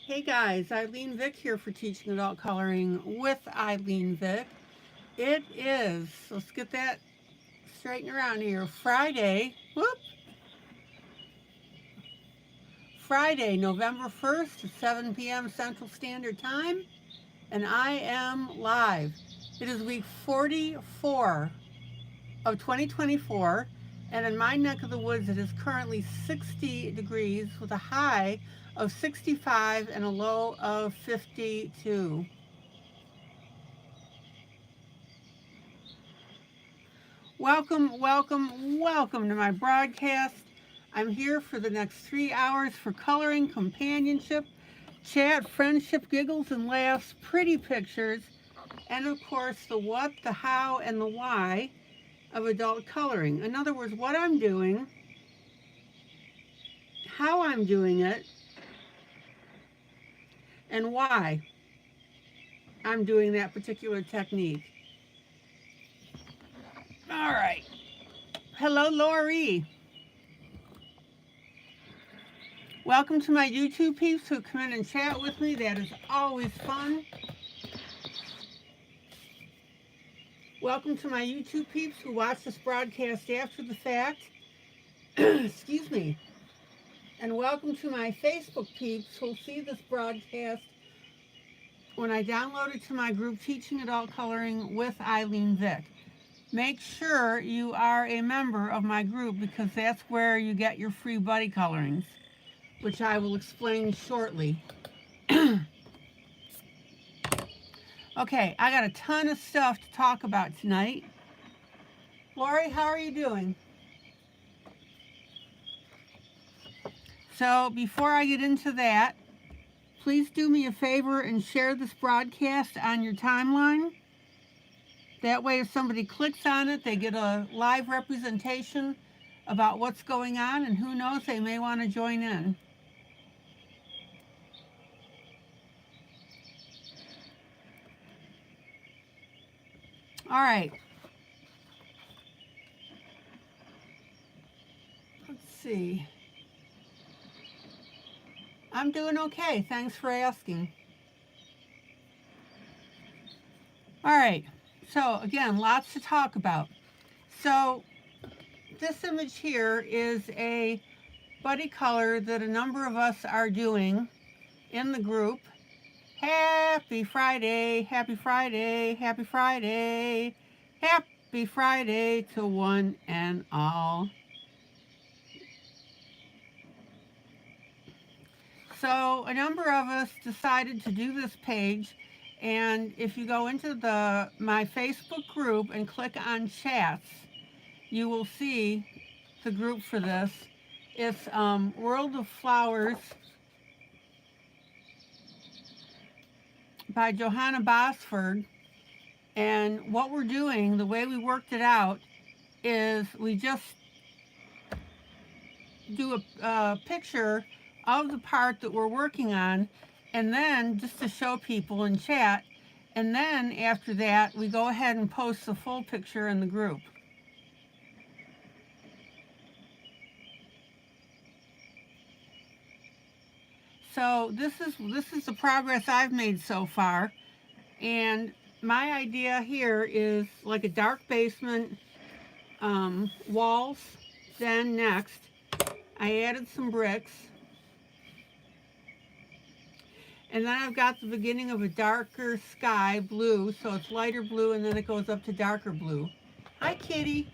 Hey guys, ILene Vick here for Teaching Adult Coloring with ILene Vick. It is, let's get that straightened around here, Friday, November 1st at 7 p.m. Central Standard Time, and I am live. It is week 44 of 2024, and in my neck of the woods it is currently 60 degrees with a high of 65 and a low of 52. Welcome to my broadcast. I'm here for the next 3 hours for coloring, companionship, chat, friendship, giggles and laughs, pretty pictures, and of course the what, the how, and the why of adult coloring. In other words, what I'm doing, how I'm doing it, and why I'm doing that particular technique. All right. Hello, Lori. Welcome to my YouTube peeps who come in and chat with me. That is always fun. Welcome to my YouTube peeps who watch this broadcast after the fact. Excuse me. And welcome to my Facebook peeps who'll see this broadcast when I download it to my group Teaching Adult Coloring with ILene Vick. Make sure you are a member of my group because that's where you get your free buddy colorings, which I will explain shortly. Okay, I got a ton of stuff to talk about tonight. Lori, how are you doing? So before I get into that, please do me a favor and share this broadcast on your timeline. That way if somebody clicks on it, they get a live representation about what's going on, and who knows, they may want to join in. All right. Let's see. I'm doing okay. Thanks for asking. All right. So again, lots to talk about. So this image here is a buddy color that a number of us are doing in the group. Happy Friday, happy Friday, happy Friday, happy Friday to one and all. So a number of us decided to do this page, and if you go into my Facebook group and click on chats, you will see the group for this. It's World of Flowers by Johanna Bosford. And what we're doing, the way we worked it out, is we just do a picture of the part that we're working on, and then just to show people in chat, and then after that we go ahead and post the full picture in the group. So this is the progress I've made so far, and my idea here is like a dark basement, walls. Then next I added some bricks, and then I've got the beginning of a darker sky blue, so it's lighter blue and then it goes up to darker blue. Hi, kitty.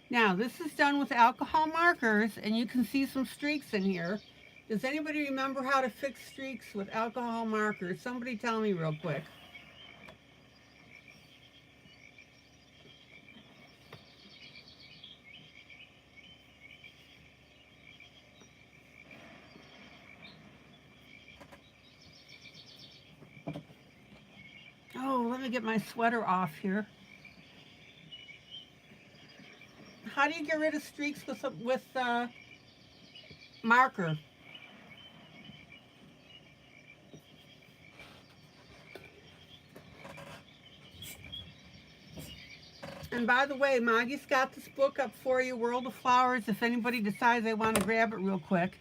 Now, this is done with alcohol markers, and you can see some streaks in here. Does anybody remember how to fix streaks with alcohol markers? Somebody tell me real quick. Oh, let me get my sweater off here. How do you get rid of streaks with marker? And by the way, Maggie's got this book up for you, World of Flowers, if anybody decides they want to grab it real quick.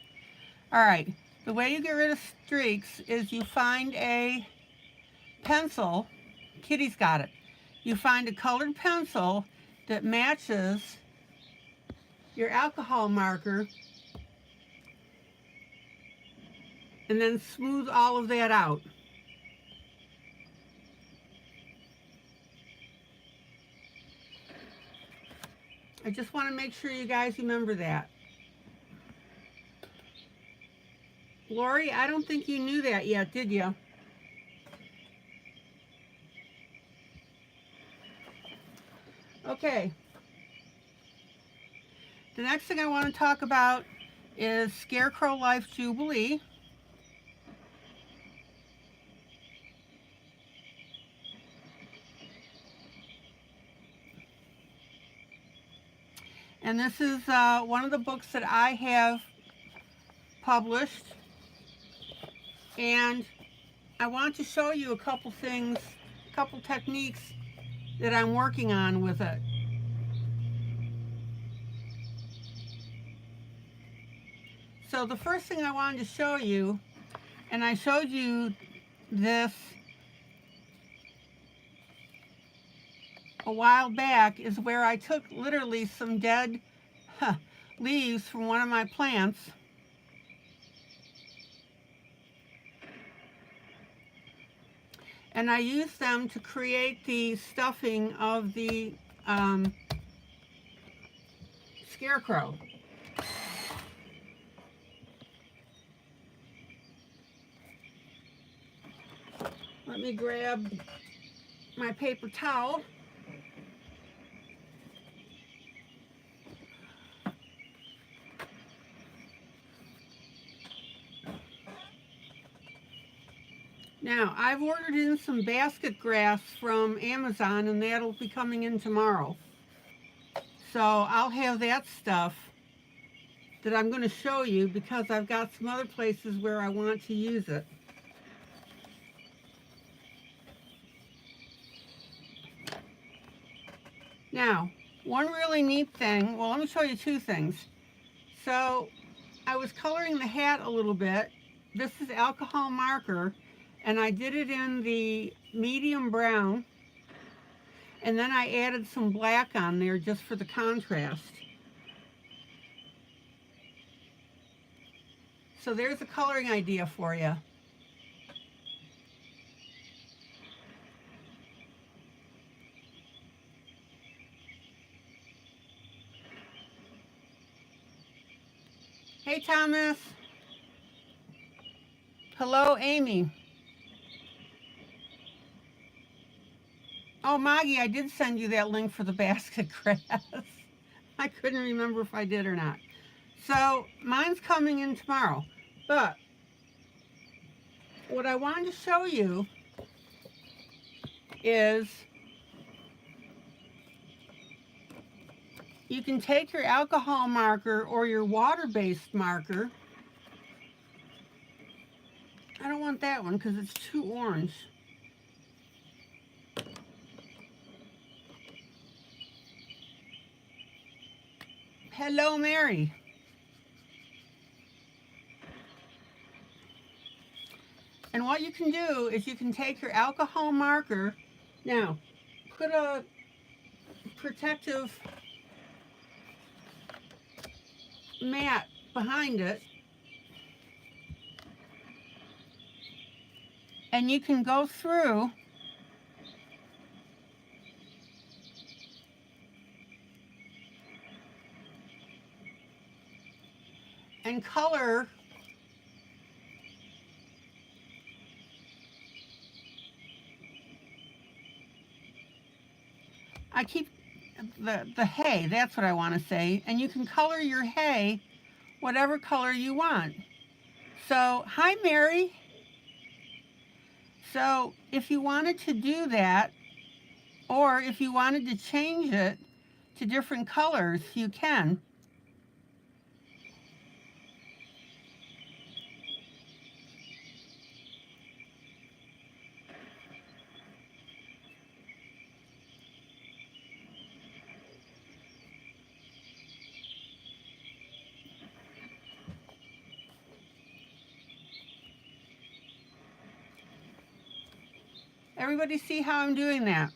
All right, the way you get rid of streaks is you find a pencil. Kitty's got it. You find a colored pencil that matches your alcohol marker, and then smooth all of that out. I just want to make sure you guys remember that. Lori, I don't think you knew that yet, did you? Okay. The next thing I want to talk about is Scarecrow Life Jubilee. And this is one of the books that I have published. And I want to show you a couple things, a couple techniques that I'm working on with it. So the first thing I wanted to show you, and I showed you this a while back, is where I took literally some dead leaves from one of my plants and I used them to create the stuffing of the scarecrow. Let me grab my paper towel. Now, I've ordered in some basket grass from Amazon, and that'll be coming in tomorrow. So I'll have that stuff that I'm going to show you because I've got some other places where I want to use it. Now, one really neat thing, well, let me show you two things. So I was coloring the hat a little bit. This is alcohol marker, and I did it in the medium brown, and then I added some black on there just for the contrast. So there's a coloring idea for you. Hey, Thomas. Hello, Amy. Oh, Maggie, I did send you that link for the basket grass. I couldn't remember if I did or not. So mine's coming in tomorrow. But what I wanted to show you is you can take your alcohol marker or your water-based marker. I don't want that one because it's too orange. Hello, Mary. And what you can do is you can take your alcohol marker. Now, put a protective mat behind it. And you can go through and color I keep the hay, that's what I want to say, and you can color your hay whatever color you want. So, hi Mary. So, if you wanted to do that, or if you wanted to change it to different colors, you can. Everybody see how I'm doing that?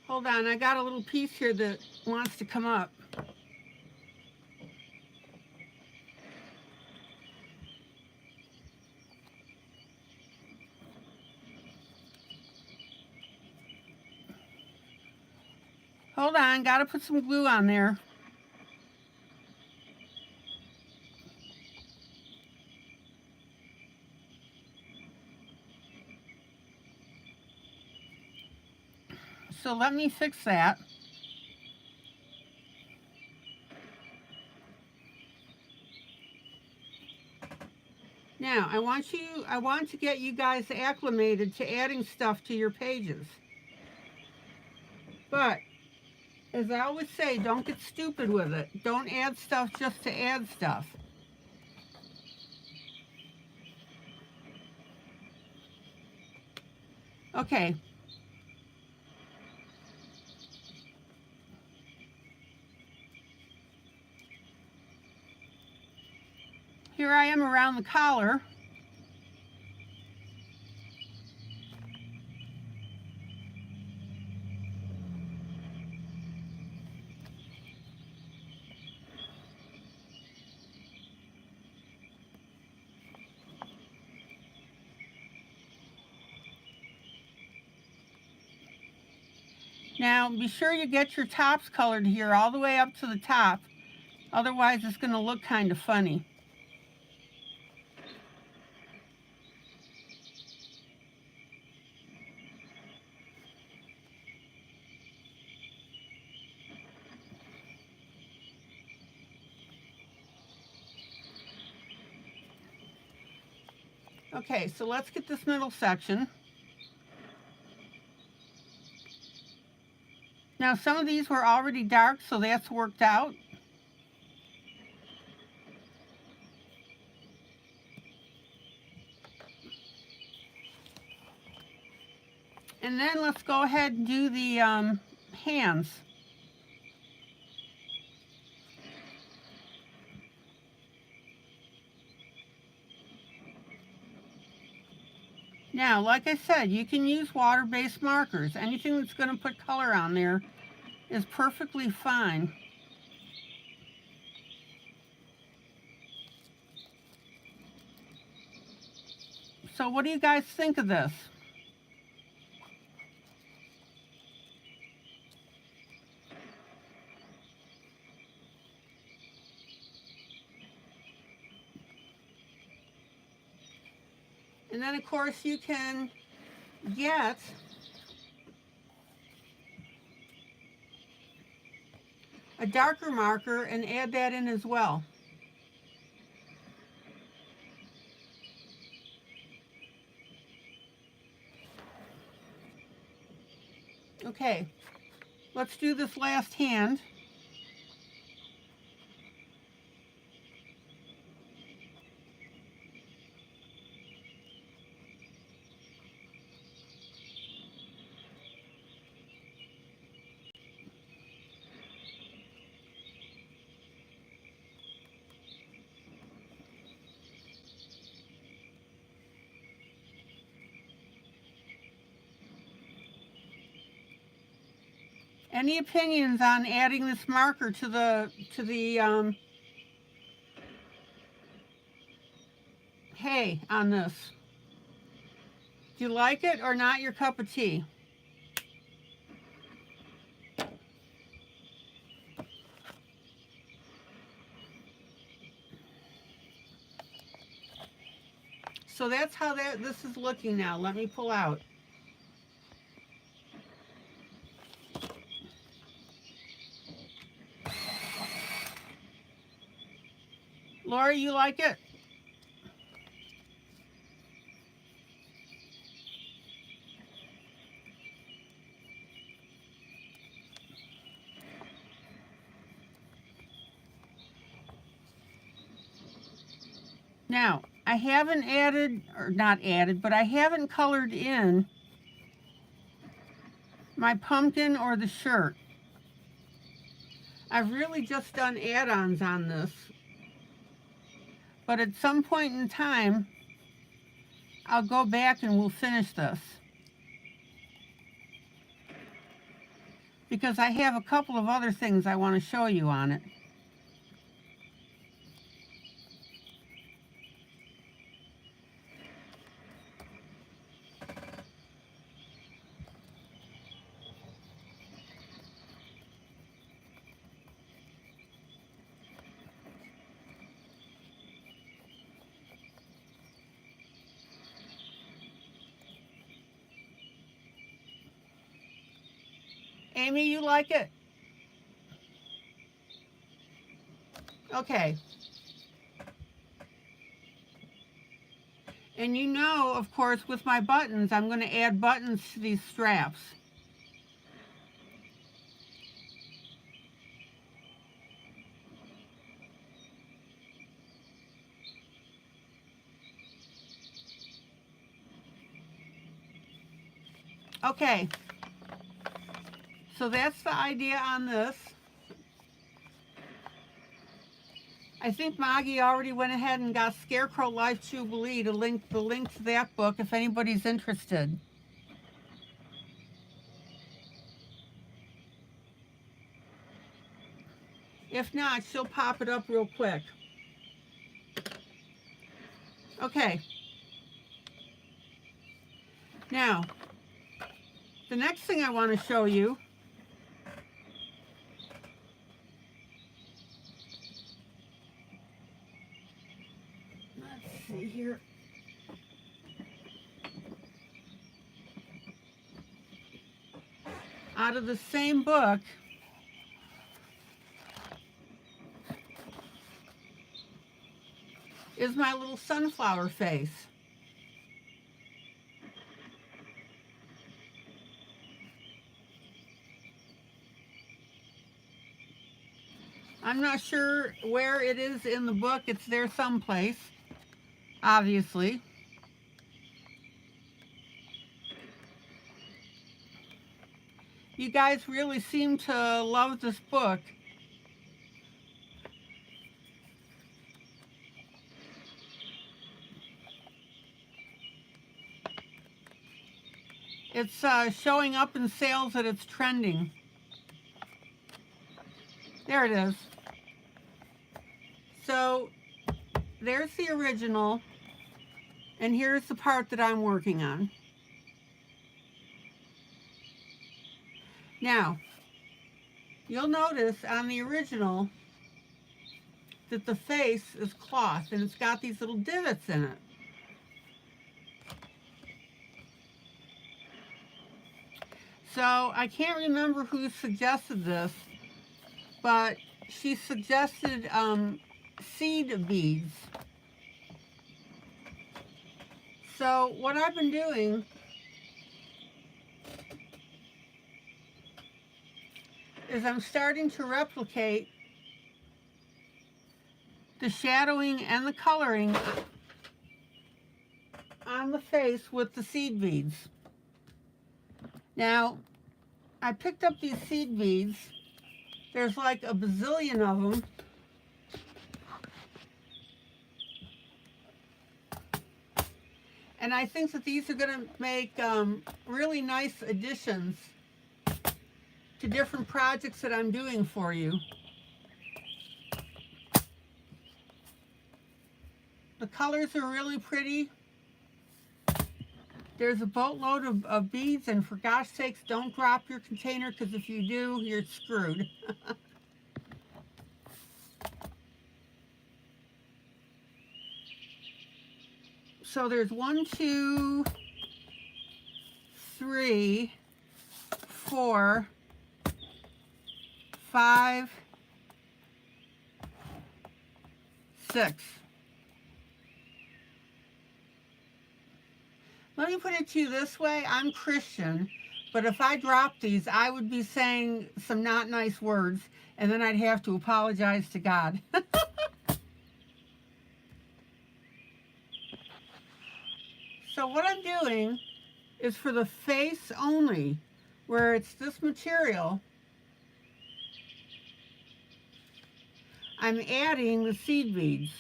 Hold on, I got a little piece here that wants to come up. Hold on, gotta put some glue on there. So let me fix that. Now, I want to get you guys acclimated to adding stuff to your pages. But, as I always say, don't get stupid with it. Don't add stuff just to add stuff. Okay. Here I am around the collar. Now, be sure you get your tops colored here all the way up to the top. Otherwise, it's going to look kind of funny. Okay, so let's get this middle section. Now, some of these were already dark, so that's worked out. And then let's go ahead and do the hands. Now, like I said, you can use water-based markers. Anything that's going to put color on there is perfectly fine. So what do you guys think of this? And then, of course, you can get a darker marker and add that in as well. Okay, let's do this last hand. Any opinions on adding this marker to the hay on this? Do you like it or not your cup of tea? So that's how this is looking now. Let me pull out. Laura, you like it? Now, I haven't added, or not added, but I haven't colored in my pumpkin or the shirt. I've really just done add-ons on this, but at some point in time, I'll go back and we'll finish this, because I have a couple of other things I want to show you on it. Amy, you like it? Okay. And you know, of course, with my buttons, I'm going to add buttons to these straps. Okay. So that's the idea on this. I think Maggie already went ahead and got Scarecrow Life Jubilee to link to that book if anybody's interested. If not, she'll pop it up real quick. Okay. Now, the next thing I want to show you here. Out of the same book is my little sunflower face. I'm not sure where it is in the book. It's there someplace, obviously. You guys really seem to love this book. It's showing up in sales that it's trending. There it is. So there's the original, and here's the part that I'm working on. Now, you'll notice on the original that the face is cloth and it's got these little divots in it. So I can't remember who suggested this, but she suggested seed beads. So what I've been doing is I'm starting to replicate the shadowing and the coloring on the face with the seed beads. Now, I picked up these seed beads. There's like a bazillion of them. And I think that these are going to make really nice additions to different projects that I'm doing for you. The colors are really pretty. There's a boatload of beads, and for gosh sakes, don't drop your container, because if you do, you're screwed. So there's 1, 2, 3, 4, 5, 6. Let me put it to you this way. I'm Christian, but if I dropped these, I would be saying some not nice words, and then I'd have to apologize to God. So what I'm doing is for the face only, where it's this material, I'm adding the seed beads.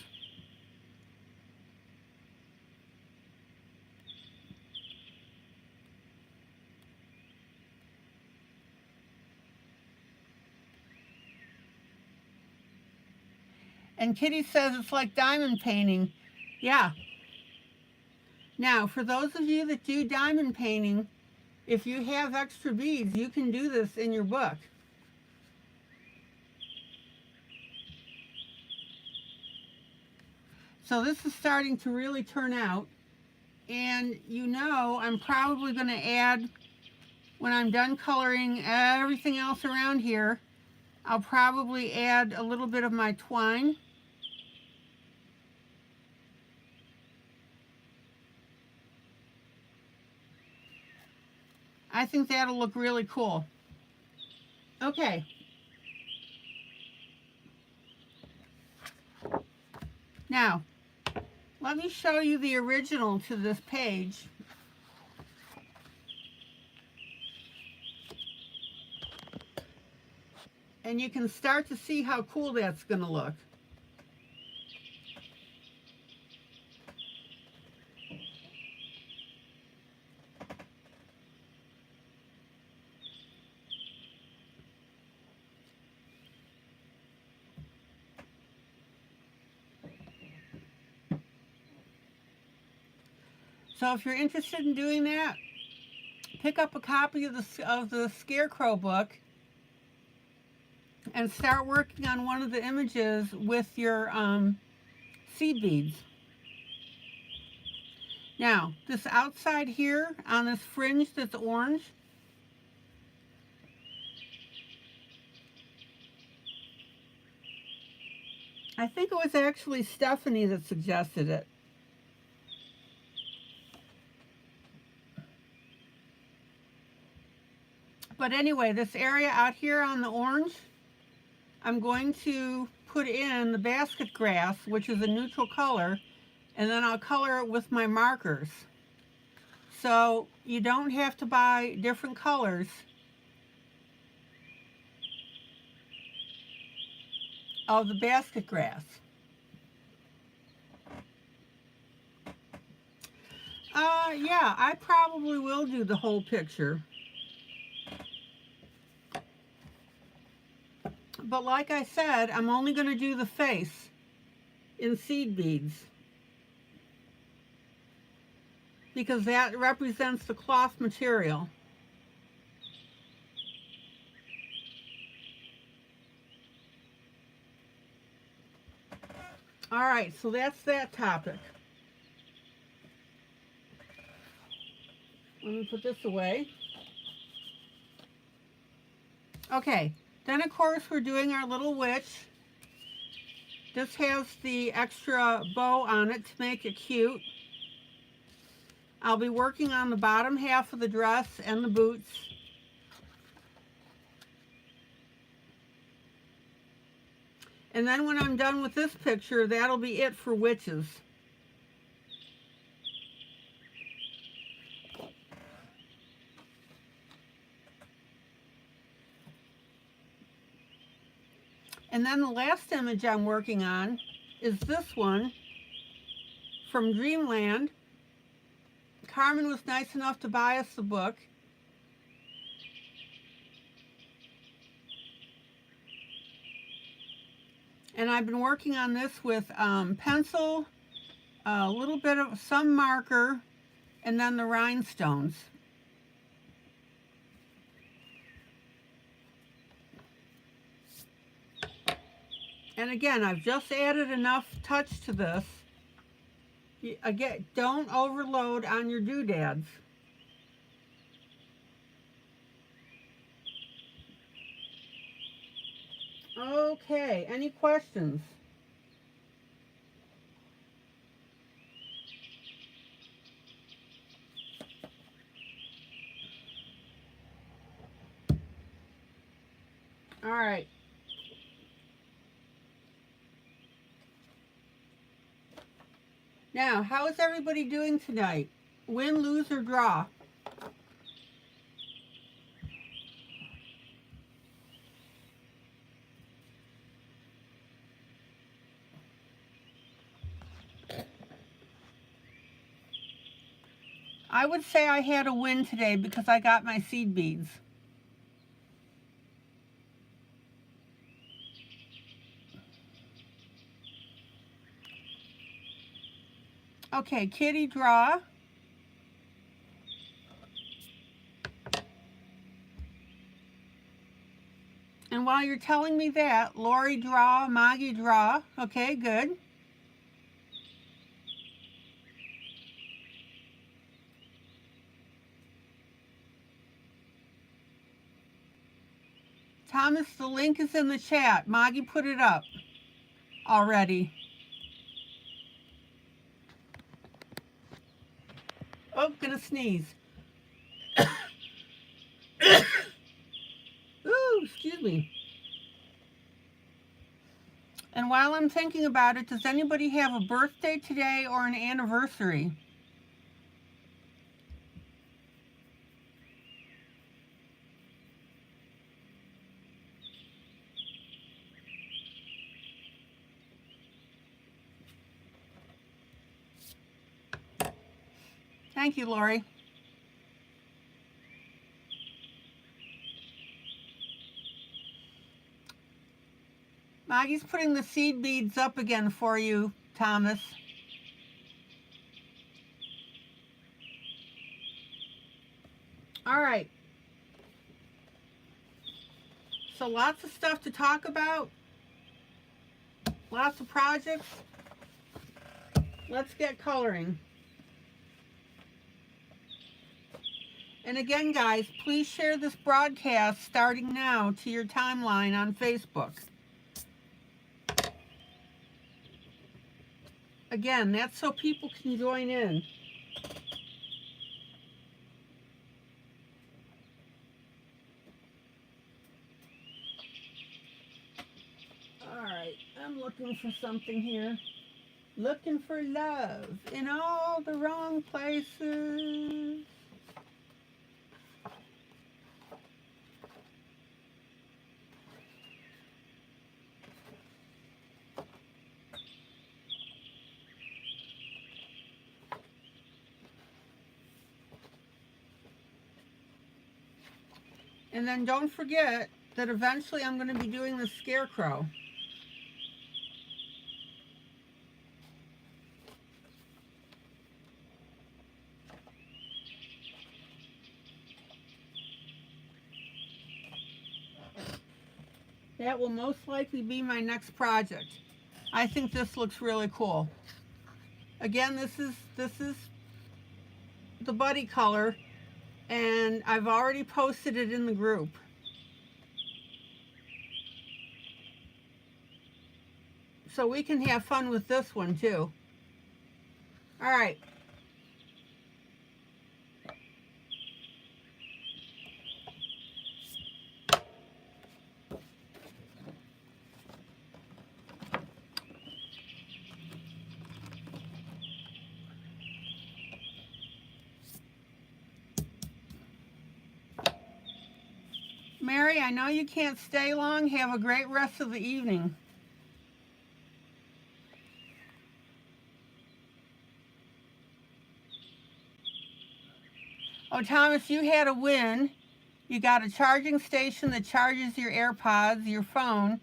And Kitty says it's like diamond painting. Yeah. Now, for those of you that do diamond painting, if you have extra beads, you can do this in your book. So this is starting to really turn out. And you know, I'm probably going to add, when I'm done coloring everything else around here, I'll probably add a little bit of my twine. I think that'll look really cool. Okay. Now, let me show you the original to this page. And you can start to see how cool that's going to look. So if you're interested in doing that, pick up a copy of the Scarecrow book and start working on one of the images with your seed beads. Now, this outside here on this fringe that's orange, I think it was actually Stephanie that suggested it. But anyway, this area out here on the orange, I'm going to put in the basket grass, which is a neutral color, and then I'll color it with my markers. So you don't have to buy different colors of the basket grass. Yeah, I probably will do the whole picture. But like I said, I'm only going to do the face in seed beads, because that represents the cloth material. All right, so that's that topic. Let me put this away. Okay, then of course we're doing our little witch. This has the extra bow on it to make it cute. I'll be working on the bottom half of the dress and the boots. And then when I'm done with this picture, that'll be it for witches. And then the last image I'm working on is this one from Dreamland. Carmen was nice enough to buy us the book. And I've been working on this with pencil, a little bit of some marker, and then the rhinestones. And again, I've just added enough touch to this. Again, don't overload on your doodads. Okay, any questions? All right. Now, how is everybody doing tonight? Win, lose, or draw. I would say I had a win today because I got my seed beads. Okay, Kitty, draw. And while you're telling me that, Lori, draw, Maggie, draw. Okay, good. Thomas, the link is in the chat. Maggie put it up already. Oh, gonna sneeze. Ooh, excuse me. And while I'm thinking about it, does anybody have a birthday today or an anniversary? Thank you, Lori. Maggie's putting the seed beads up again for you, Thomas. All right. So lots of stuff to talk about. Lots of projects. Let's get coloring. And again, guys, please share this broadcast starting now to your timeline on Facebook. Again, that's so people can join in. All right, I'm looking for something here. Looking for love in all the wrong places. And then don't forget that eventually I'm going to be doing the scarecrow. That will most likely be my next project. I think this looks really cool. Again, this is the buddy color, and I've already posted it in the group. So we can have fun with this one too. All right. Mary, I know you can't stay long. Have a great rest of the evening. Oh, Thomas, you had a win. You got a charging station that charges your AirPods, your phone,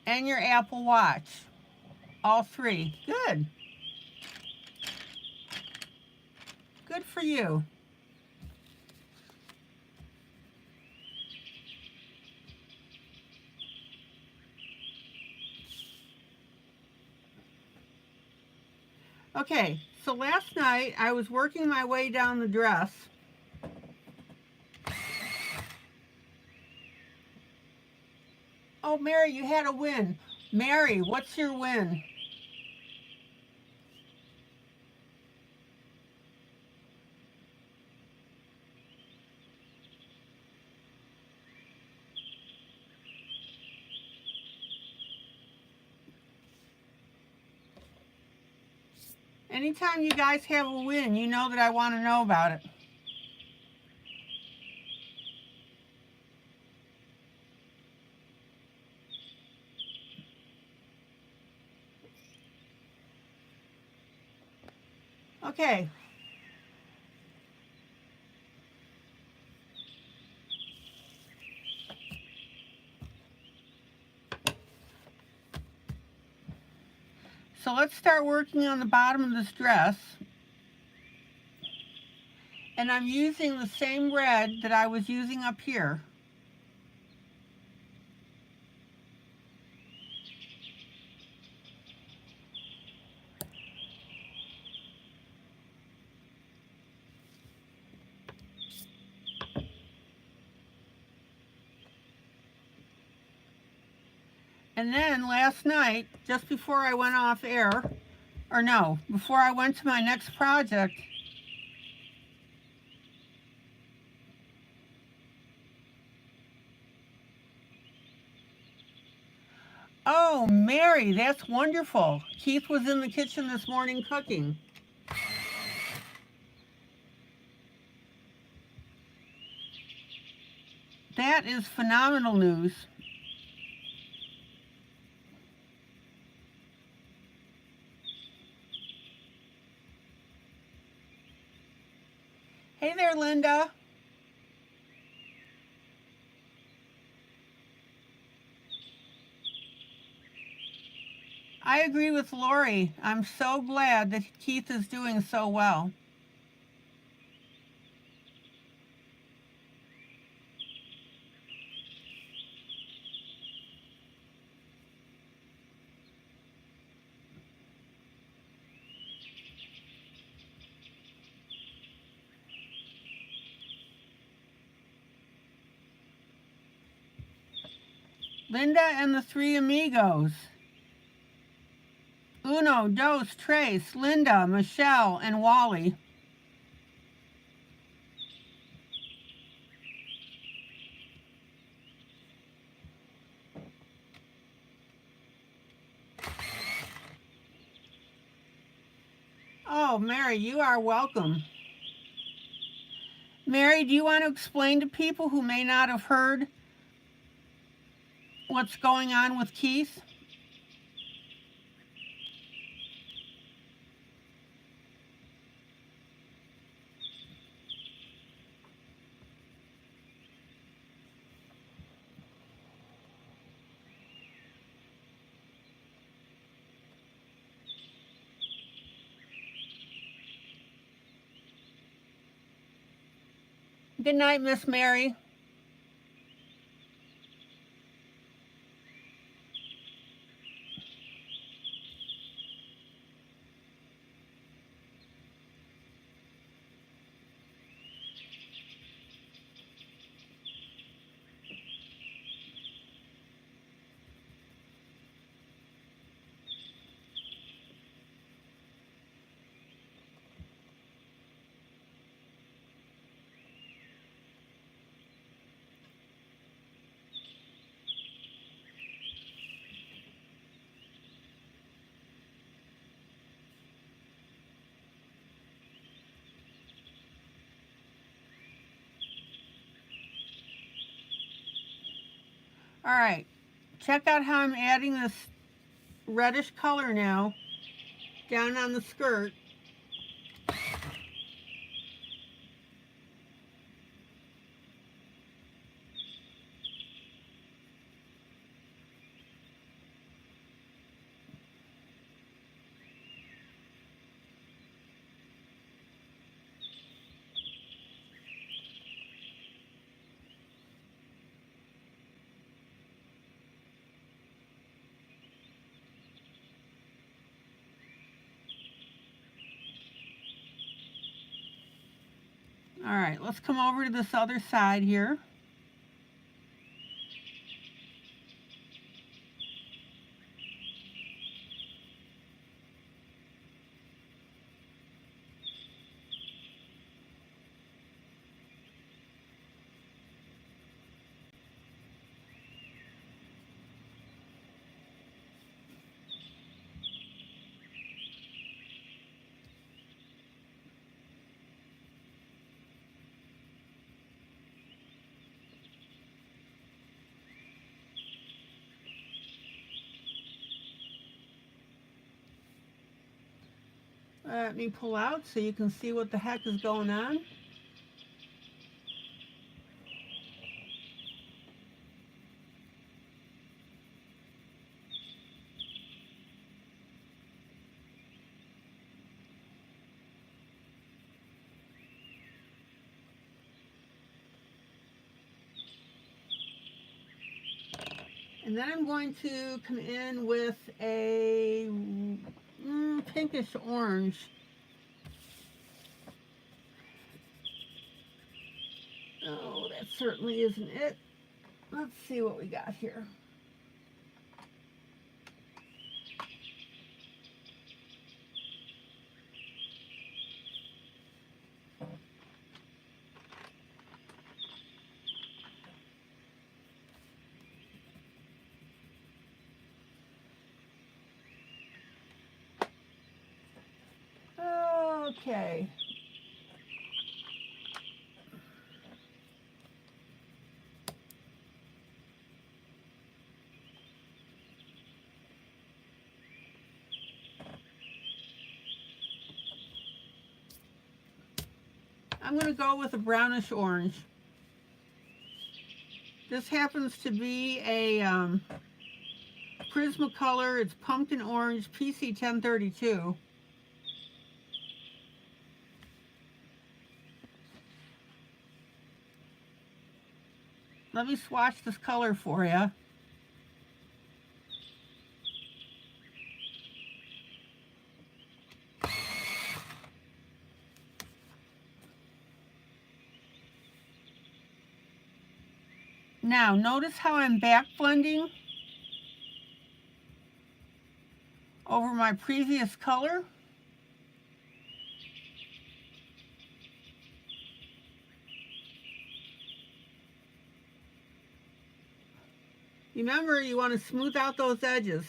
and your Apple Watch. All three. Good. Good for you. Okay, so last night I was working my way down the dress. Oh, Mary, you had a win. Mary, what's your win? Anytime you guys have a win, you know that I want to know about it. Okay. So let's start working on the bottom of this dress. And I'm using the same red that I was using up here. And then last night, just before I went off air, or no, before I went to my next project, oh, Mary, that's wonderful. Keith was in the kitchen this morning cooking. That is phenomenal news. Hey there, Linda. I agree with Lori. I'm so glad that Keith is doing so well. Linda and the Three Amigos. Uno, Dos, Trace, Linda, Michelle, and Wally. Oh, Mary, you are welcome. Mary, do you want to explain to people who may not have heard what's going on with Keith? Good night, Miss Mary. All right, check out how I'm adding this reddish color now down on the skirt. All right, let's come over to this other side here. Let me pull out so you can see what the heck is going on. And then I'm going to come in with a pinkish orange. Oh, that certainly isn't it. Let's see what we got here. Okay. I'm going to go with a brownish orange. This happens to be a Prismacolor. It's pumpkin orange PC 1032. Let me swatch this color for you. Now, notice how I'm back blending over my previous color. Remember, you want to smooth out those edges.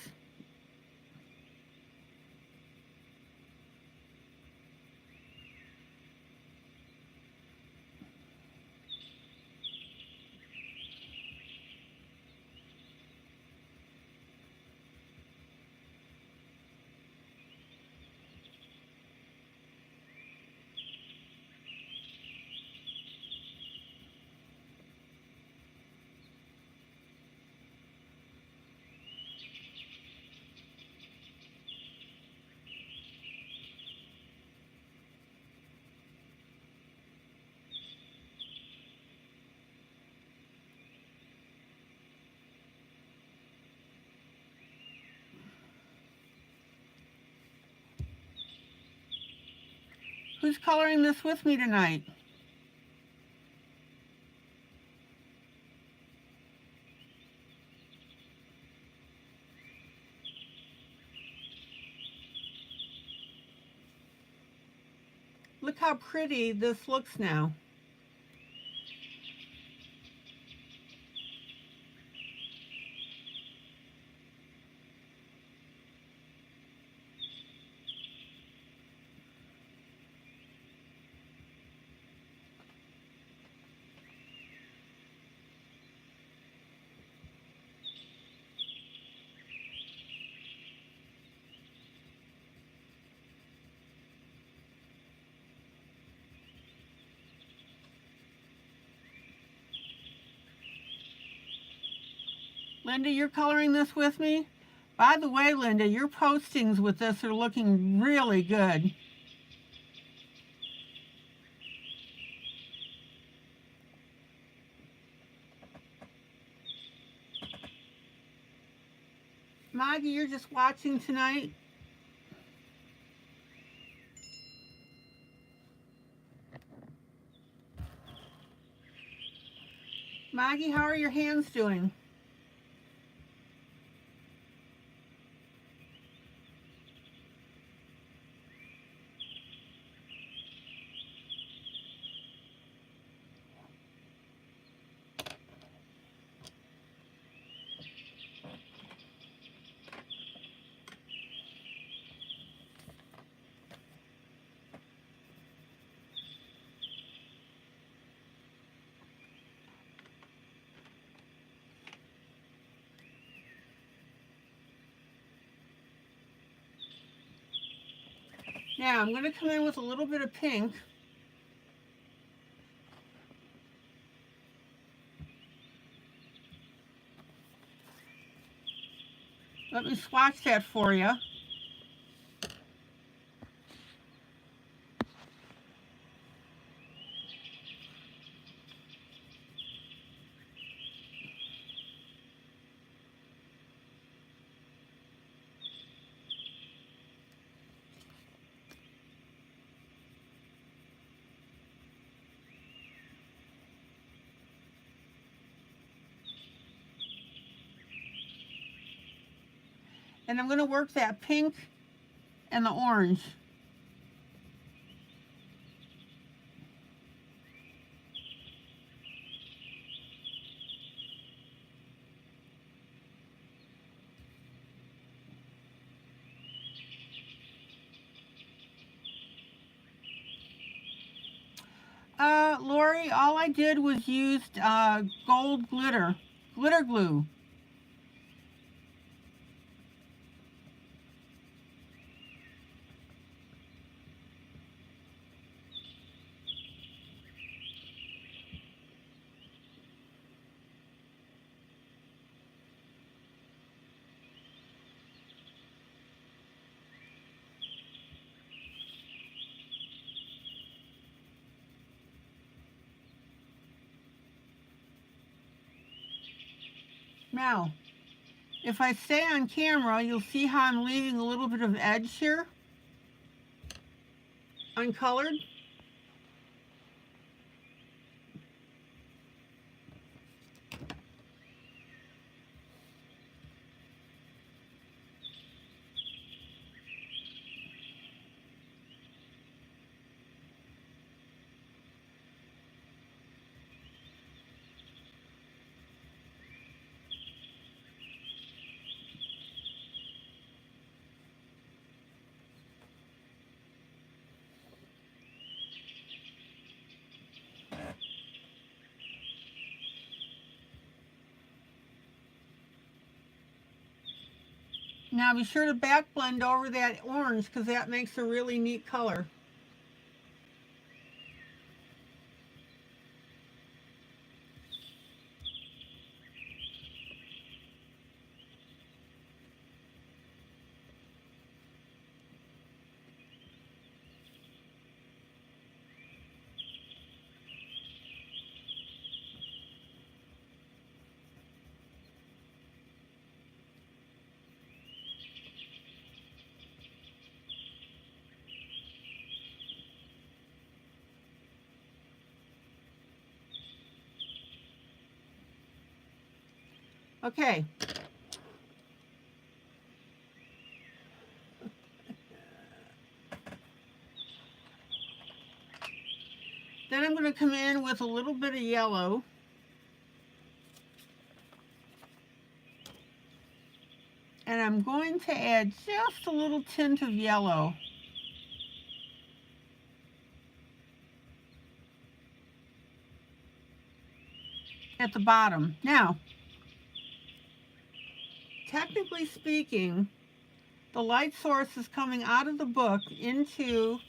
Who's coloring this with me tonight? Look how pretty this looks now. Linda, you're coloring this with me? By the way, Linda, your postings with this are looking really good. Maggie, you're just watching tonight? Maggie, how are your hands doing? Now I'm going to come in with a little bit of pink. Let me swatch that for you. And I'm going to work that pink and the orange. Lori, all I did was used gold glitter glue. Now, if I stay on camera, you'll see how I'm leaving a little bit of edge here, uncolored. Now be sure to back blend over that orange because that makes a really neat color. Okay. Then I'm going to come in with a little bit of yellow. And I'm going to add just a little tint of yellow. At the bottom. Now, technically speaking, the light source is coming out of the book into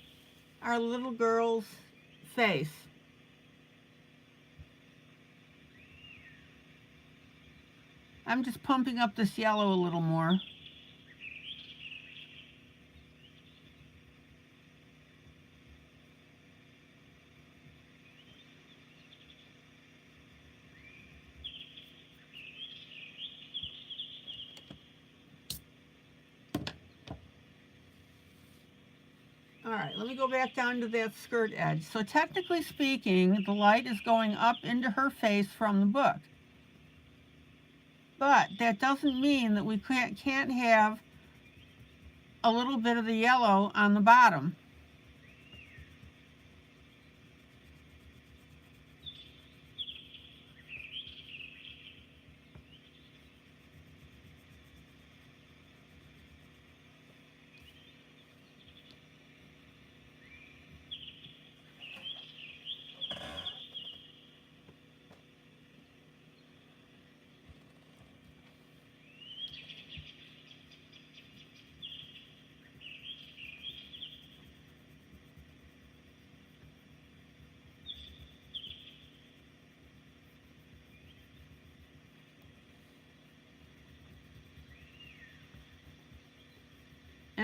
our little girl's face. I'm just pumping up this yellow a little more. All right, let me go back down to that skirt edge. So technically speaking, the light is going up into her face from the book. But that doesn't mean that we can't have a little bit of the yellow on the bottom.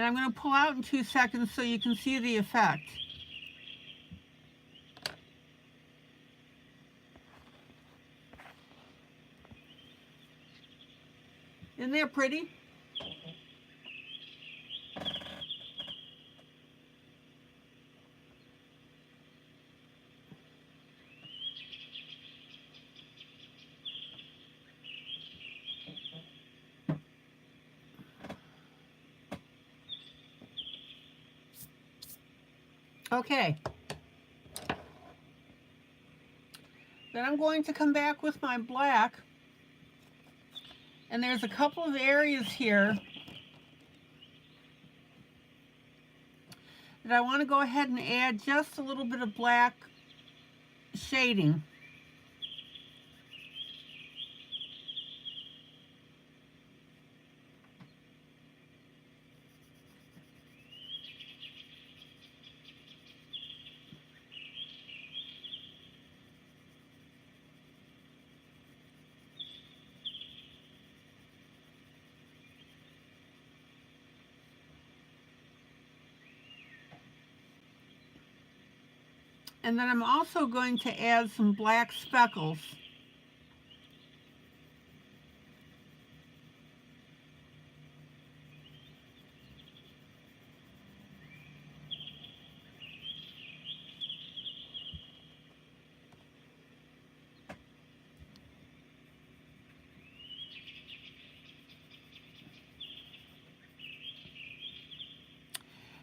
And I'm going to pull out in 2 seconds so you can see the effect. Isn't that pretty? Okay. Then I'm going to come back with my black. And there's a couple of areas here that I want to go ahead and add just a little bit of black shading. And then I'm also going to add some black speckles.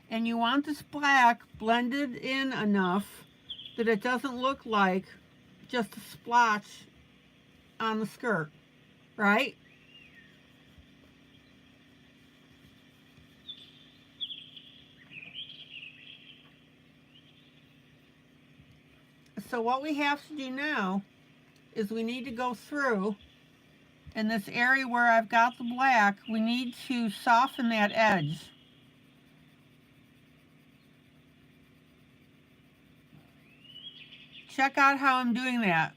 And you want this black blended in enough that it doesn't look like just a splotch on the skirt, right? So what we have to do now is we need to go through in this area where I've got the black, we need to soften that edge. Check out how I'm doing that.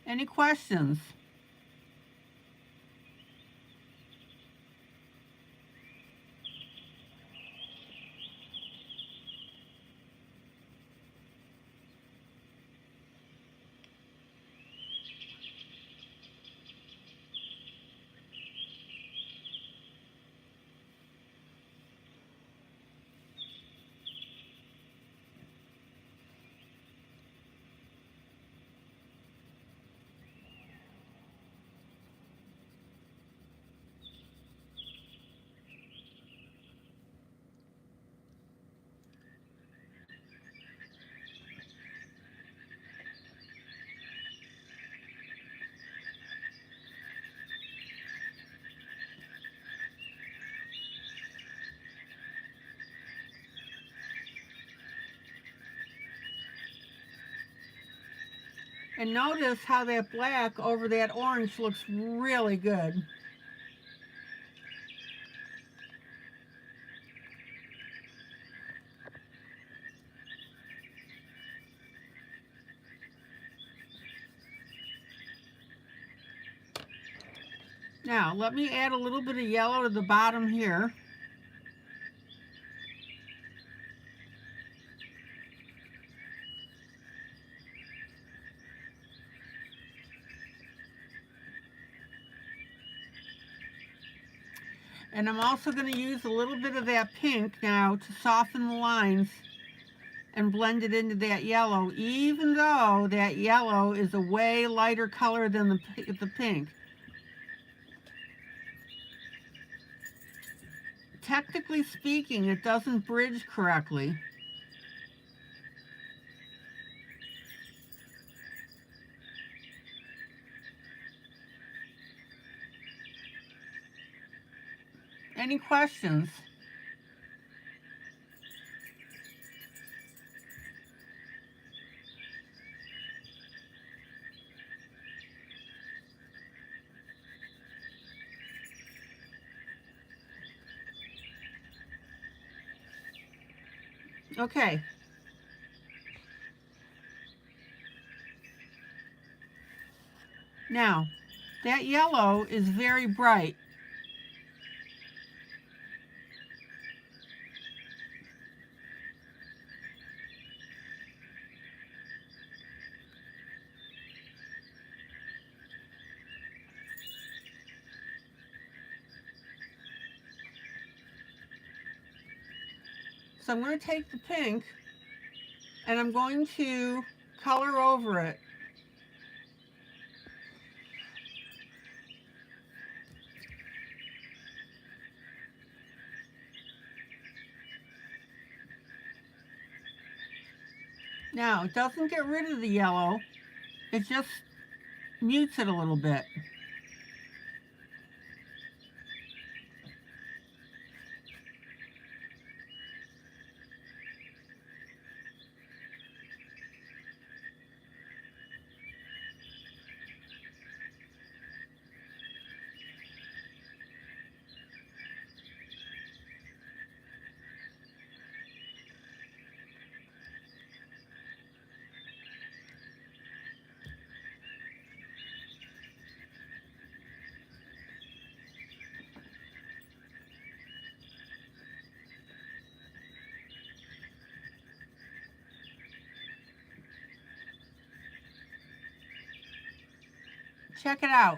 Any questions? And notice how that black over that orange looks really good. Now, let me add a little bit of yellow to the bottom here. And I'm also going to use a little bit of that pink now to soften the lines and blend it into that yellow, even though that yellow is a way lighter color than the pink. Technically speaking, it doesn't bridge correctly. Any questions? Okay. Now, that yellow is very bright. So I'm going to take the pink and I'm going to color over it. Now, it doesn't get rid of the yellow, it just mutes it a little bit. Check it out.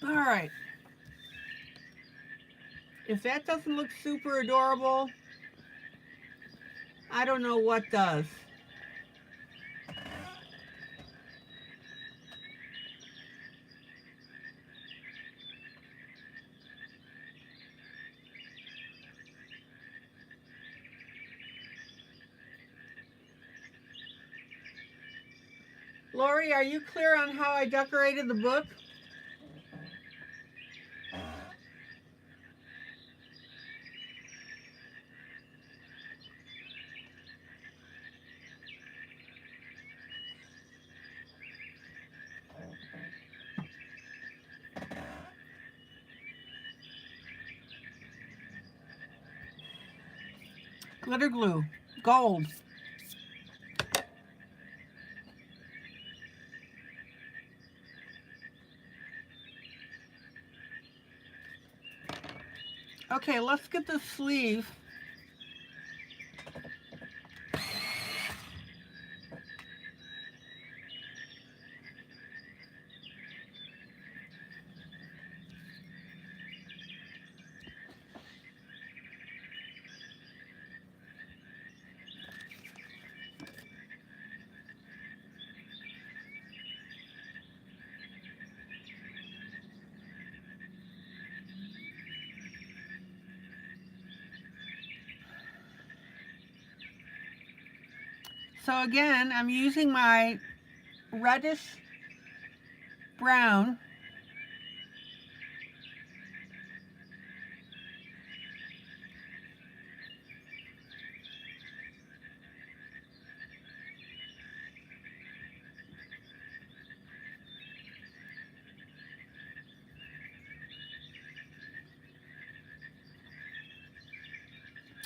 All right. If that doesn't look super adorable, I don't know what does. Lori, are you clear on how I decorated the book? Glitter glue, gold. Okay, let's get the sleeve. So again, I'm using my reddish brown.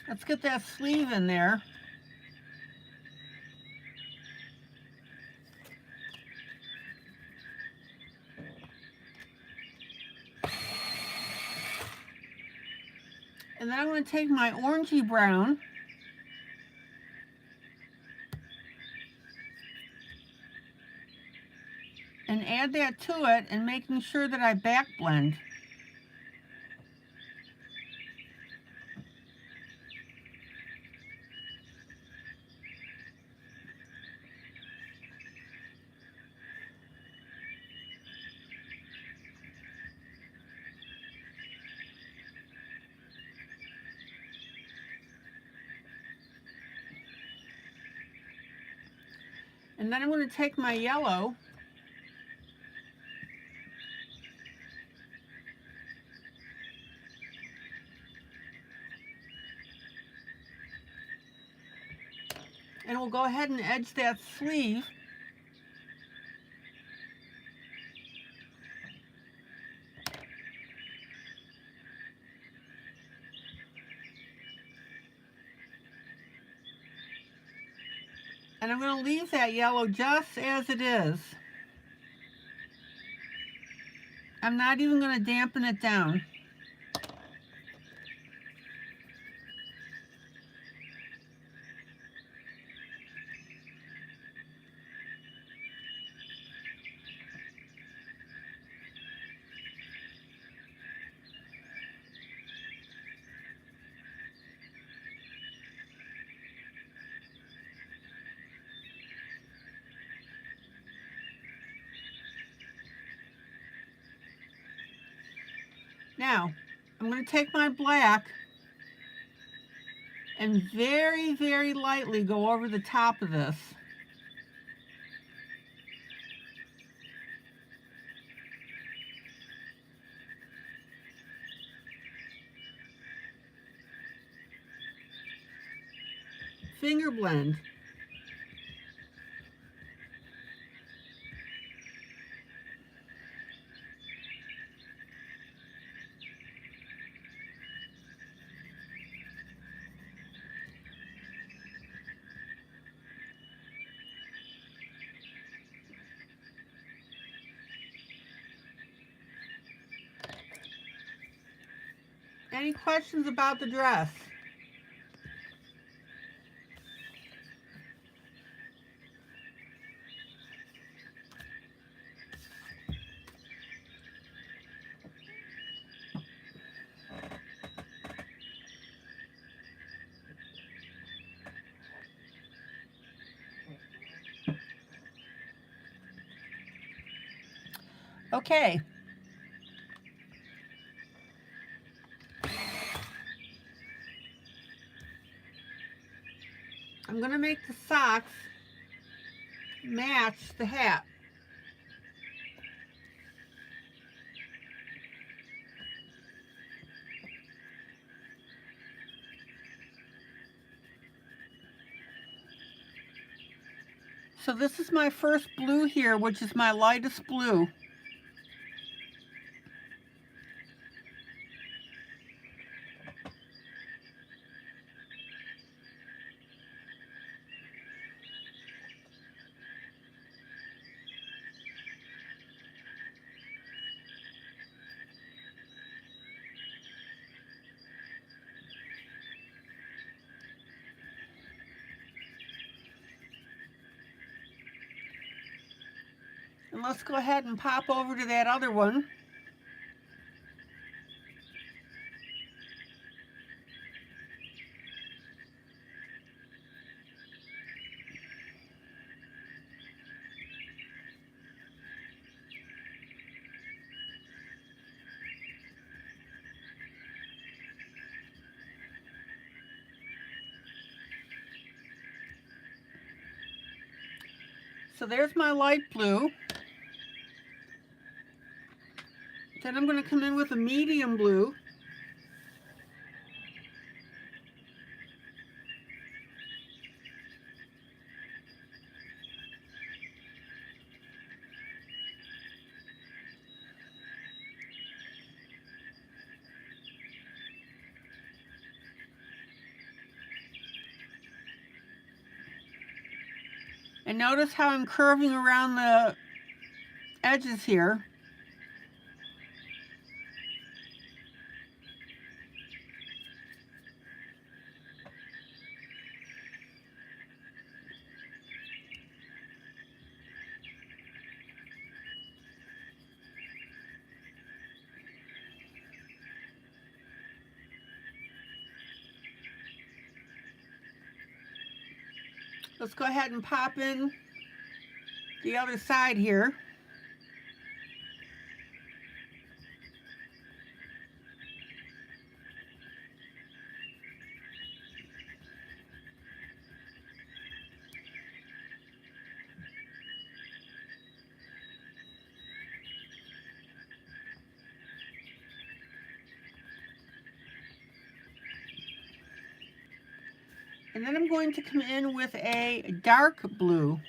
Let's get that sleeve in there. And then I'm going to take my orangey brown and add that to it, and making sure that I back blend. And then I'm going to take my yellow and we'll go ahead and edge that sleeve. And I'm going to leave that yellow just as it is. I'm not even going to dampen it down. Now, I'm going to take my black and very, very lightly go over the top of this. Finger blend. Any questions about the dress? Okay. I'm going to make the socks match the hat. So this is my first blue here, which is my lightest blue. And let's go ahead and pop over to that other one. So there's my light blue. Then I'm going to come in with a medium blue. And notice how I'm curving around the edges here. Let's go ahead and pop in the other side here. And then I'm going to come in with a dark blue.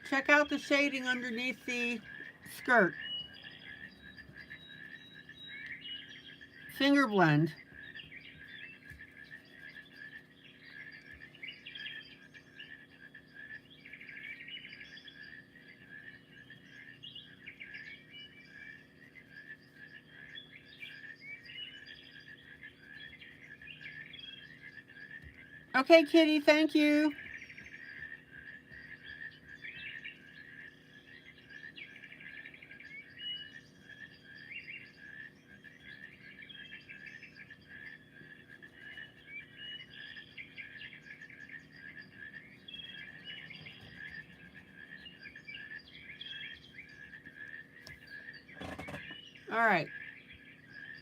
Check out the shading underneath the skirt. Finger blend. Okay, Kitty, thank you. All right,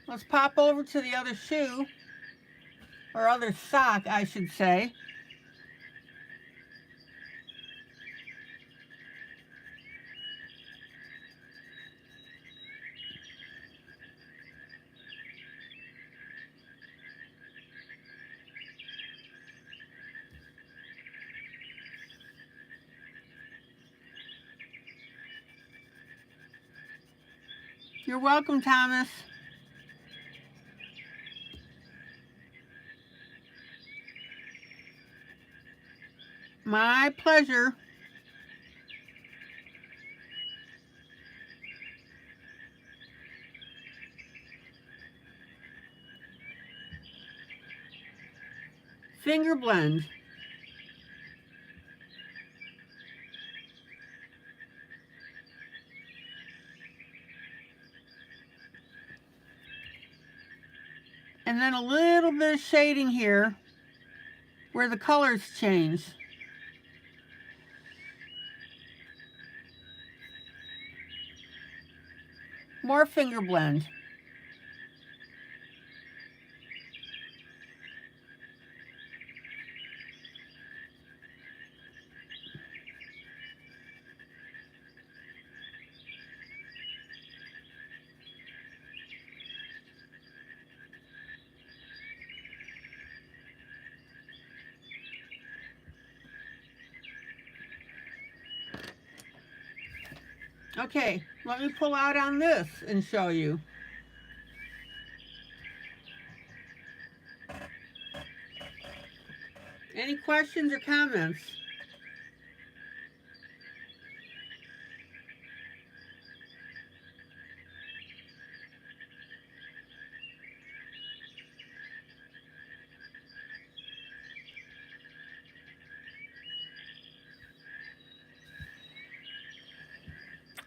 let's pop over to the other shoe, or other sock, I should say. You're welcome, Thomas. My pleasure. Finger blend. And then a little bit of shading here where the colors change. More finger blend. Okay, let me pull out on this and show you. Any questions or comments?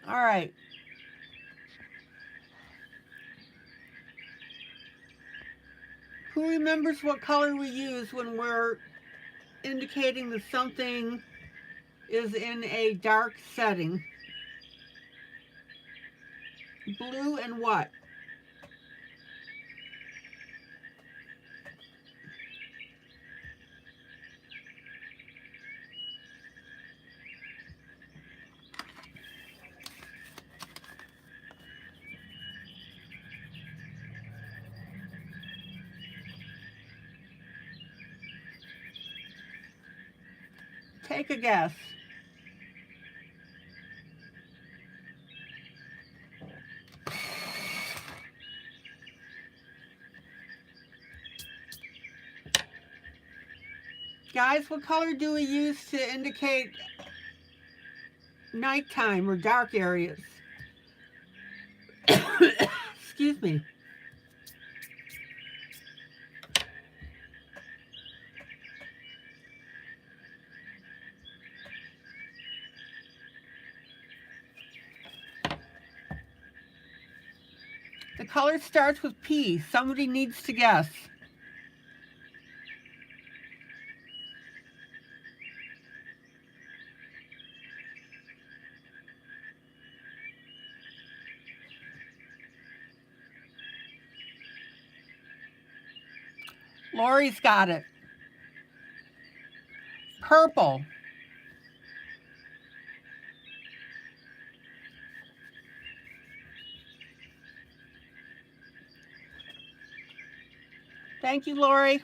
All right. Who remembers what color we use when we're indicating that something is in a dark setting? Blue and what? Take a guess. Guys, what color do we use to indicate nighttime or dark areas? Excuse me. color starts with P. Somebody needs to guess. Lori's got it. Purple. Thank you, Lori.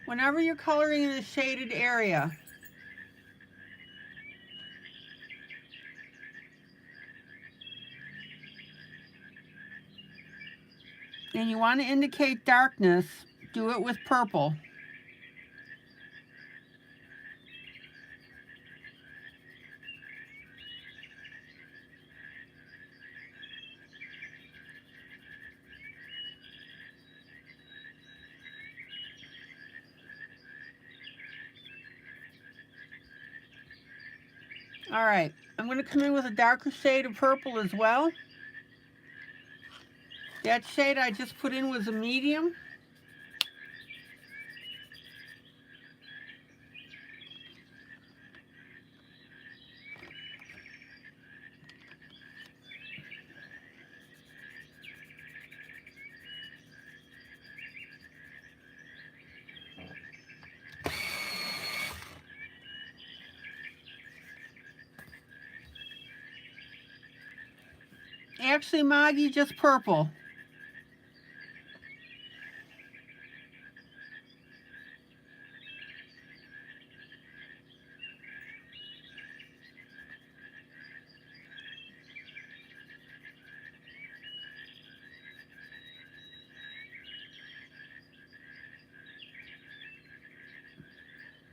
Whenever you're coloring in a shaded area, and you want to indicate darkness, do it with purple. All right, I'm going to come in with a darker shade of purple as well. That shade I just put in was a medium. Actually, Maggie, just purple.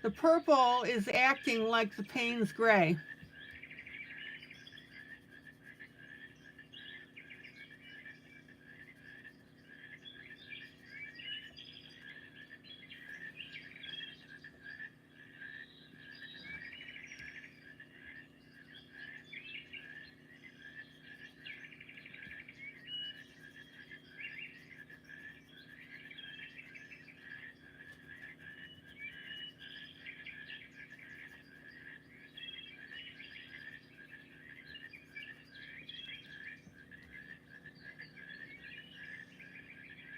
The purple is acting like the Payne's gray.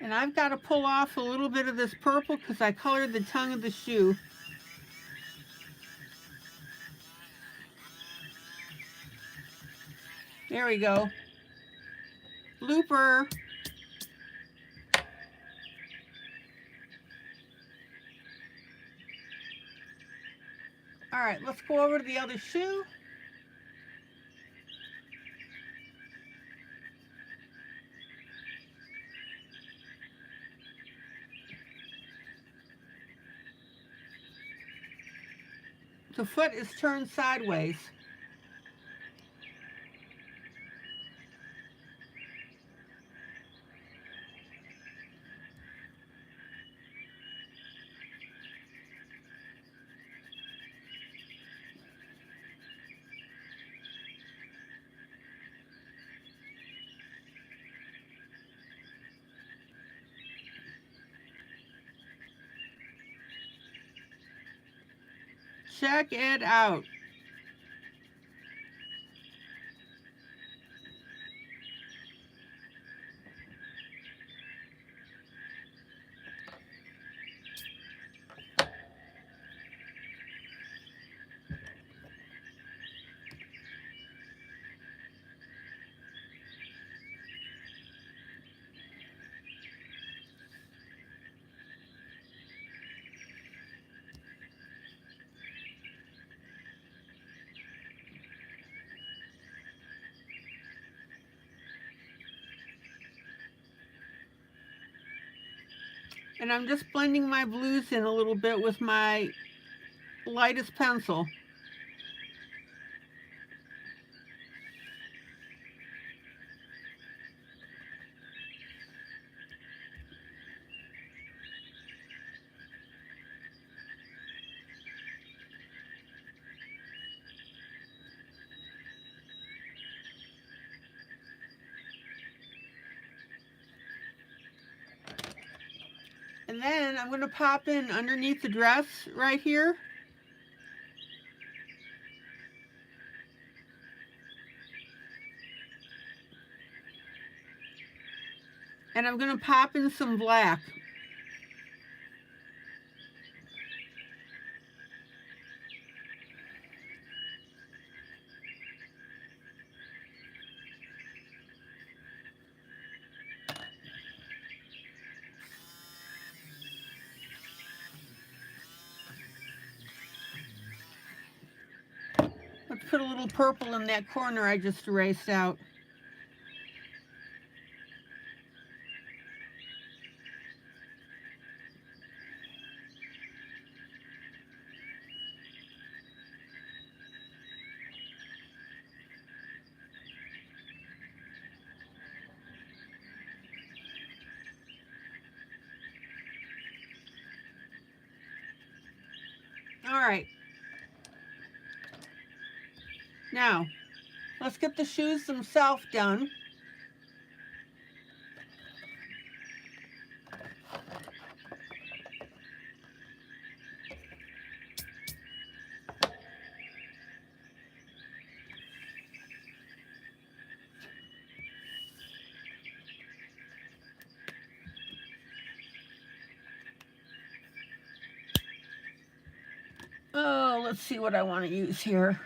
And I've got to pull off a little bit of this purple because I colored the tongue of the shoe. There we go. Looper. All right, let's go over to the other shoe. The foot is turned sideways. Check it out. And I'm just blending my blues in a little bit with my lightest pencil. And then I'm going to pop in underneath the dress right here. And I'm going to pop in some black. Let's put a little purple in that corner I just erased out. All right. Now, let's get the shoes themselves done. Oh, let's see what I want to use here.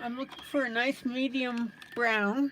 I'm looking for a nice medium brown.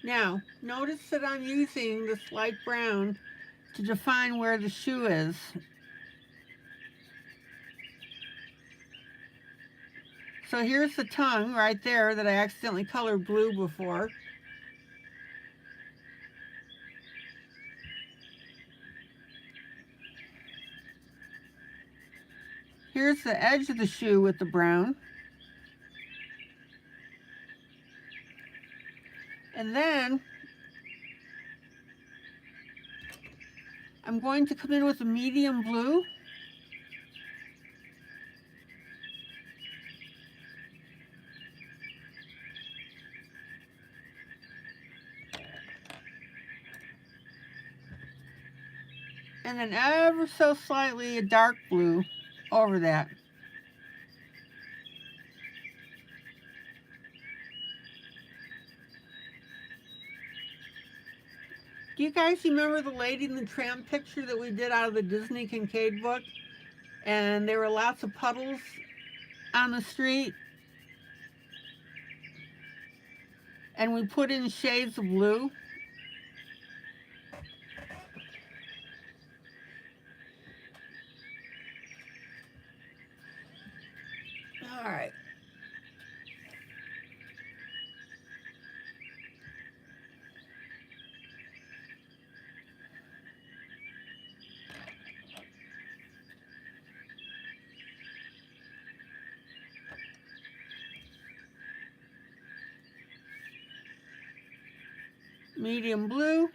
Now, notice that I'm using this light brown to define where the shoe is. So here's the tongue right there that I accidentally colored blue before. Here's the edge of the shoe with the brown. And then I'm going to come in with a medium blue. And then ever so slightly a dark blue over that. Do you guys remember the Lady and the Tramp picture that we did out of the Disney Kincaid book? And there were lots of puddles on the street. And we put in shades of blue. All right. Medium blue.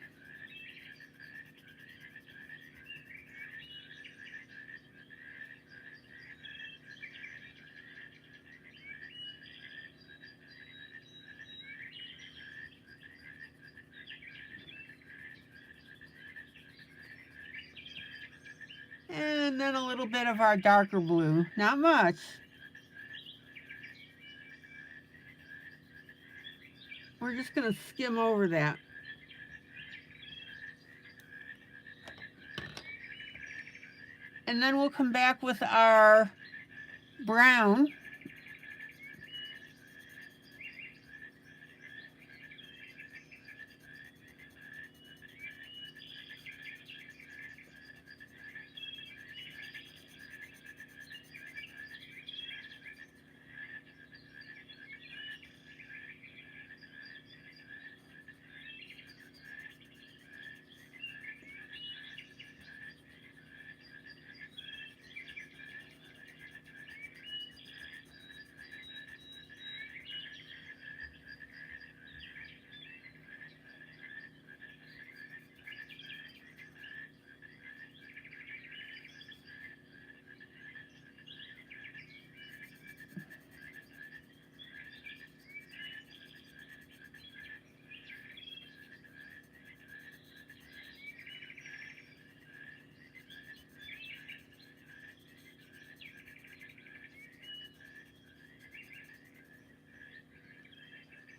And then a little bit of our darker blue. Not much. We're just going to skim over that. And then we'll come back with our brown.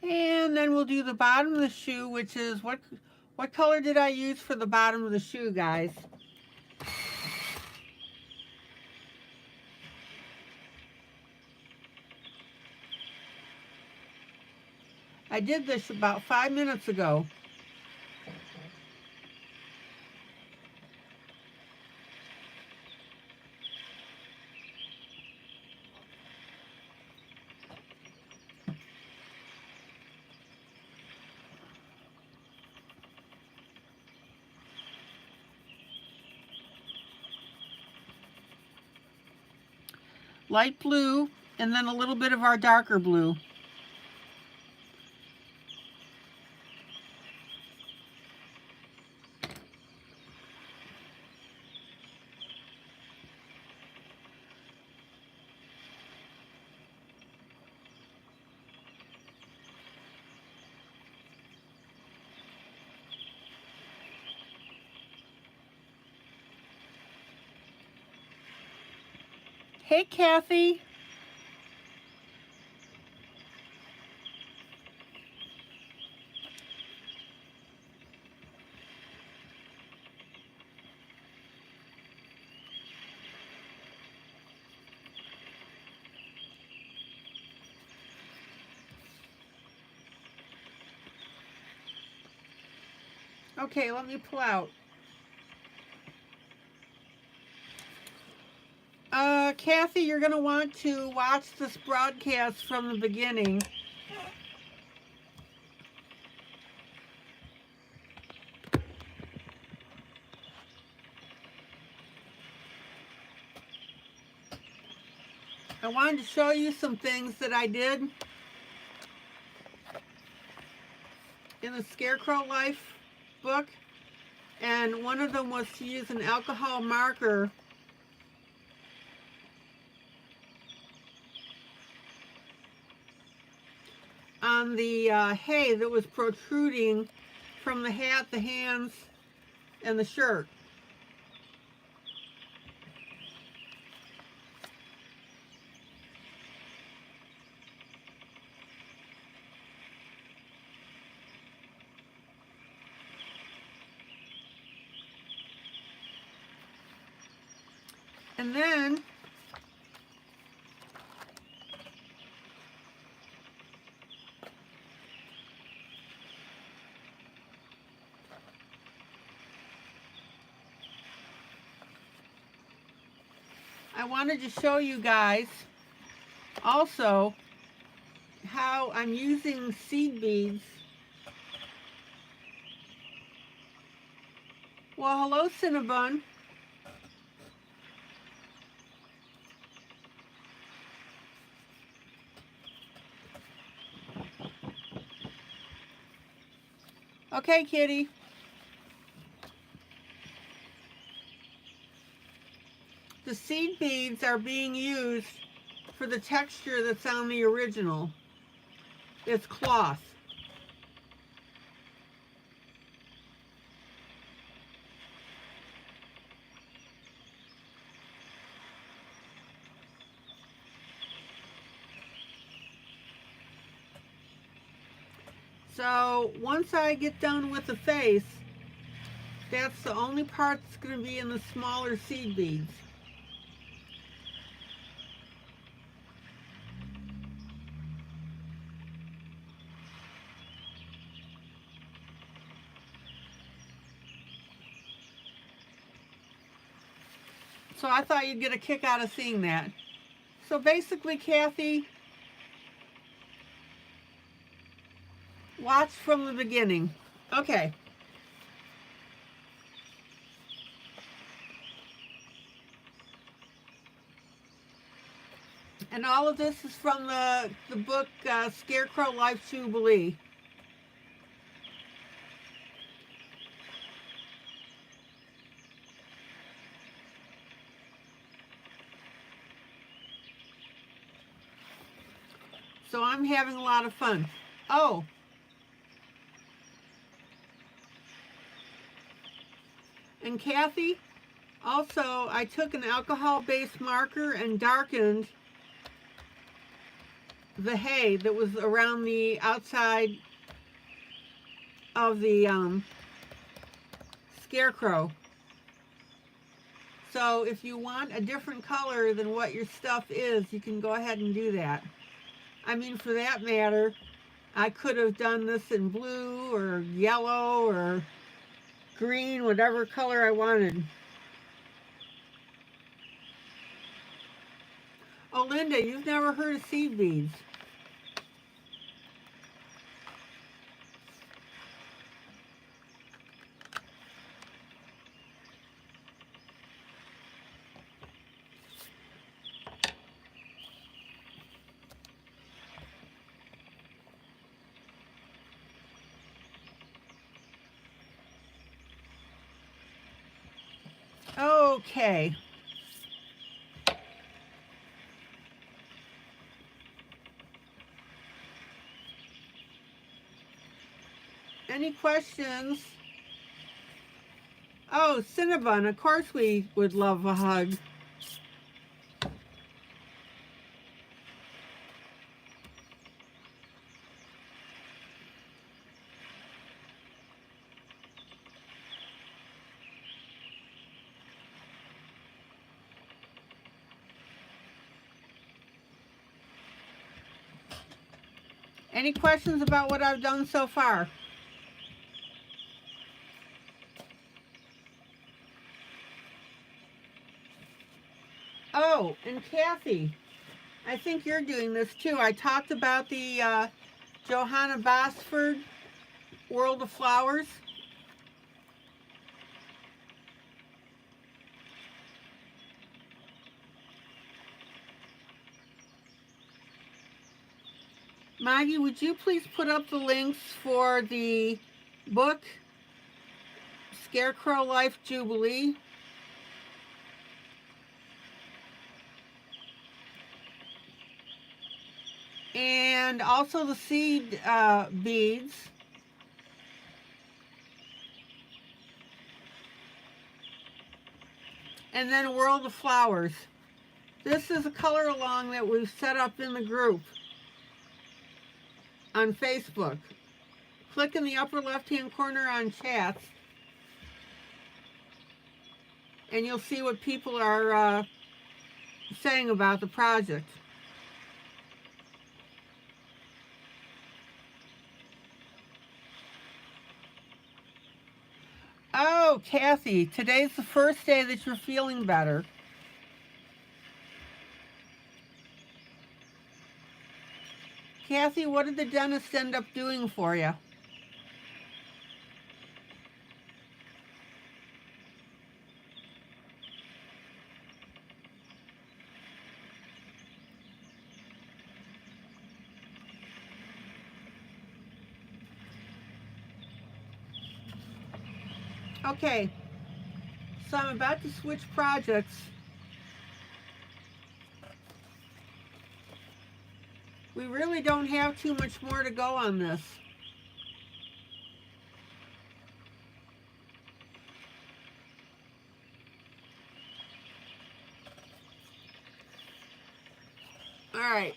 And then we'll do the bottom of the shoe, which is what color did I use for the bottom of the shoe, guys? I did this about 5 minutes ago. Light blue, and then a little bit of our darker blue. Hey, Kathy. Okay, let me pull out. Kathy, you're going to want to watch this broadcast from the beginning. I wanted to show you some things that I did in the Scarecrow Life book, and one of them was to use an alcohol marker on the hay that was protruding from the hat, the hands, and the shirt. And then I wanted to show you guys also how I'm using seed beads. Well, hello, Cinnabon. Okay, kitty. The seed beads are being used for the texture that's on the original. It's cloth. So once I get done with the face, that's the only part that's going to be in the smaller seed beads. So I thought you'd get a kick out of seeing that. So basically, Kathy, watch from the beginning. Okay. And all of this is from the book Scarecrow Life Jubilee. So I'm having a lot of fun. Oh. And Kathy, also I took an alcohol-based marker and darkened the hay that was around the outside of the scarecrow. So if you want a different color than what your stuff is, you can go ahead and do that. I mean, for that matter, I could have done this in blue or yellow or green, whatever color I wanted. Oh, Linda, you've never heard of seed beads. Okay. Any questions? Oh, Cinnabon, of course we would love a hug. Any questions about what I've done so far? Oh, and Kathy, I think you're doing this too. I talked about the Johanna Basford World of Flowers. Maggie, would you please put up the links for the book, Scarecrow Life Jubilee? And also the seed beads. And then World of Flowers. This is a color along that we've set up in the group on Facebook. Click in the upper left-hand corner on chats, and you'll see what people are saying about the project. Oh, Kathy, today's the first day that you're feeling better. Kathy, what did the dentist end up doing for you? Okay, so I'm about to switch projects. We really don't have too much more to go on this. All right.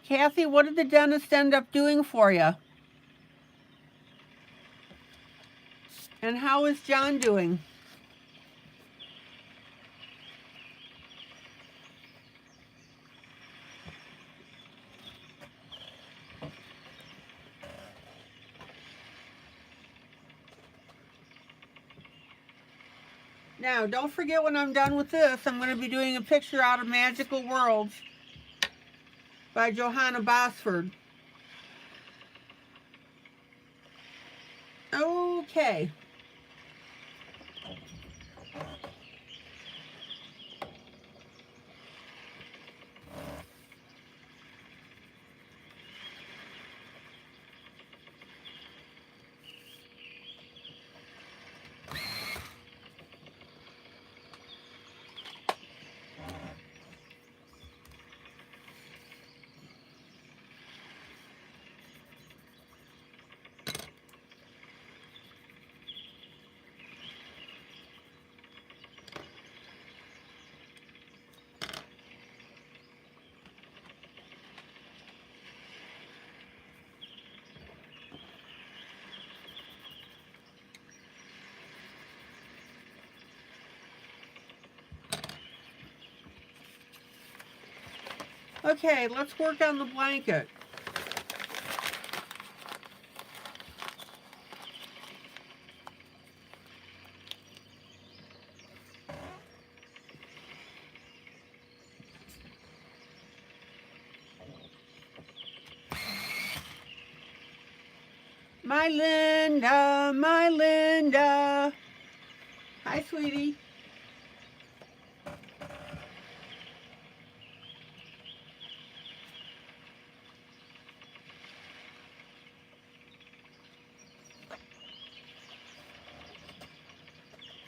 Kathy, what did the dentist end up doing for you? And how is John doing? Now, don't forget when I'm done with this, I'm going to be doing a picture out of Magical Worlds by Johanna Bosford. Okay. Okay, let's work on the blanket. My Linda, my Linda. Hi, sweetie.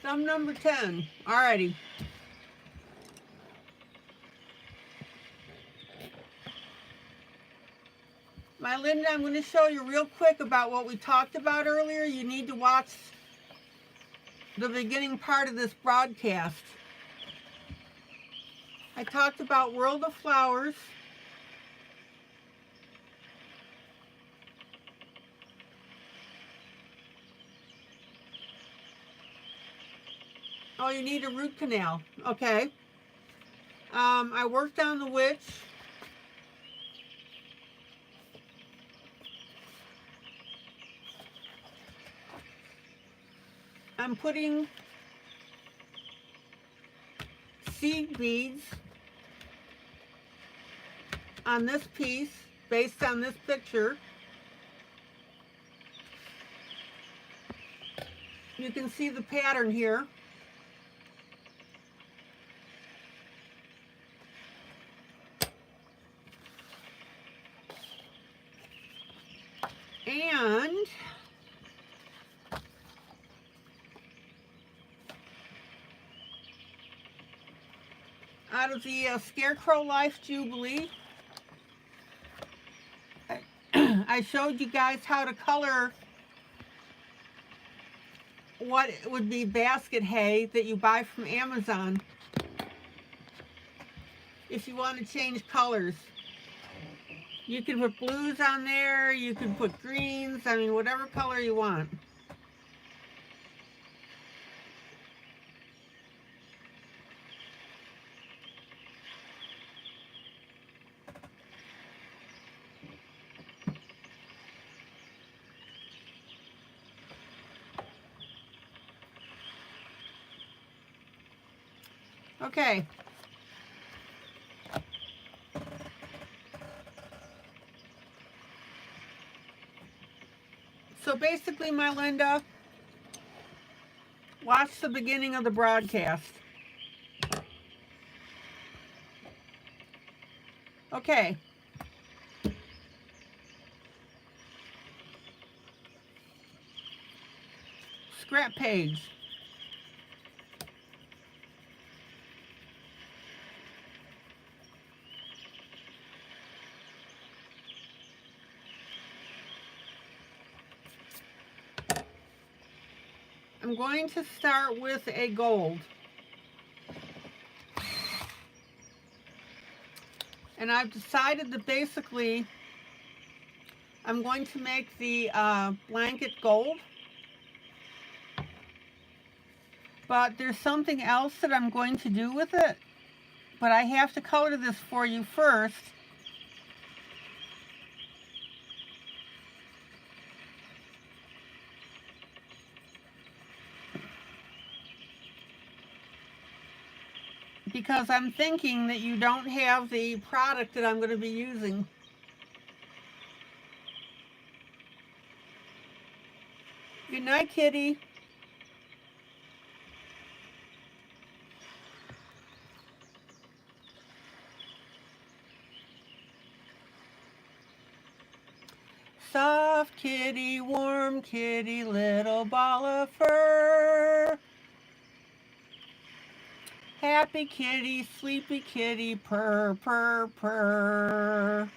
Thumb number 10. Alrighty. My Linda, I'm going to show you real quick about what we talked about earlier. You need to watch the beginning part of this broadcast. I talked about World of Flowers. Oh, you need a root canal. Okay. I worked on the witch. I'm putting seed beads on this piece based on this picture. You can see the pattern here. And out of the Scarecrow Life Jubilee, I showed you guys how to color what would be basket hay that you buy from Amazon if you want to change colors. You can put blues on there, you can put greens, I mean whatever color you want. Okay. So basically, my Linda, watch the beginning of the broadcast. Okay. Scrap page. I'm going to start with a gold. And I've decided that basically I'm going to make the blanket gold. But there's something else that I'm going to do with it. But I have to color this for you first. Because I'm thinking that you don't have the product that I'm going to be using. Good night, kitty. Soft kitty, warm kitty, little ball of fur. Happy kitty, sleepy kitty, purr, purr, purr.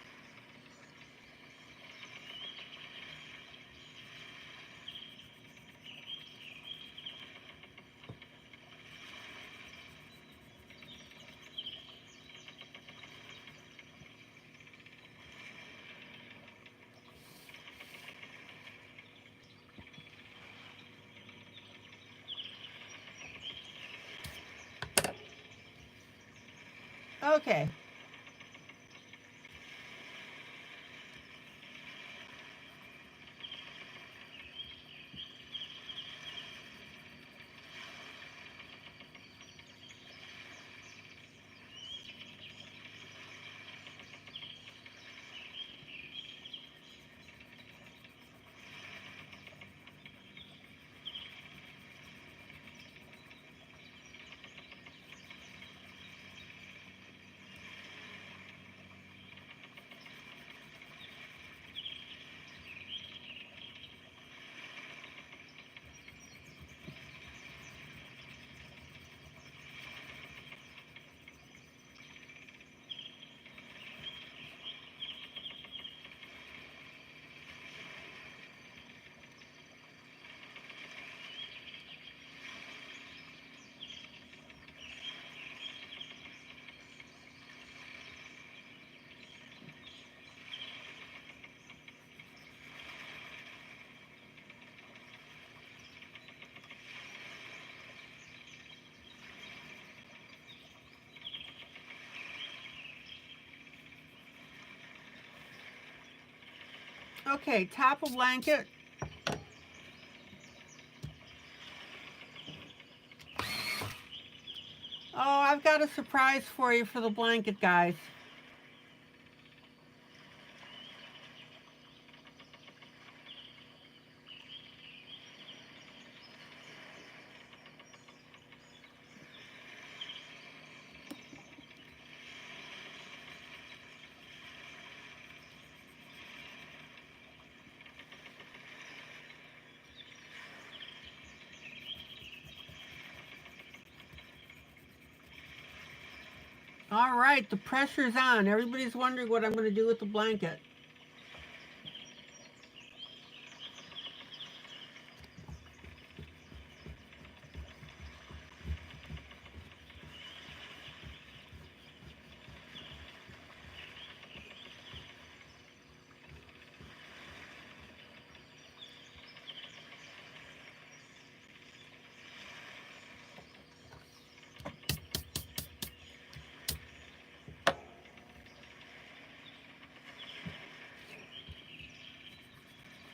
Okay. Okay, top of blanket. Oh, I've got a surprise for you for the blanket, guys. All right, the pressure's on. Everybody's wondering what I'm going to do with the blanket.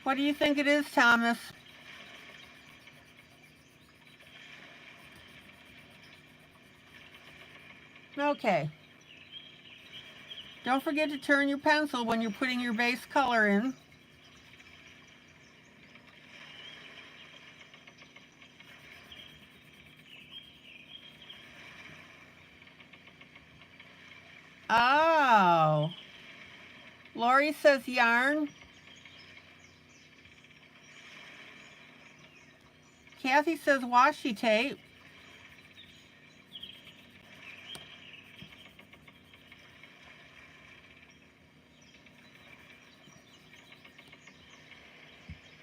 What do you think it is, Thomas? Okay. Don't forget to turn your pencil when you're putting your base color in. Oh. Lori says yarn. Kathy says washi tape.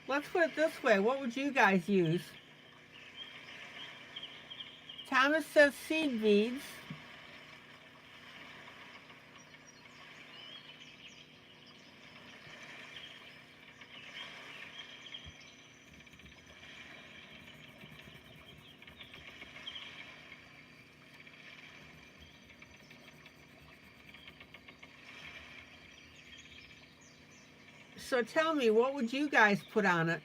Let's put it this way. What would you guys use? Thomas says seed beads. So tell me, what would you guys put on it?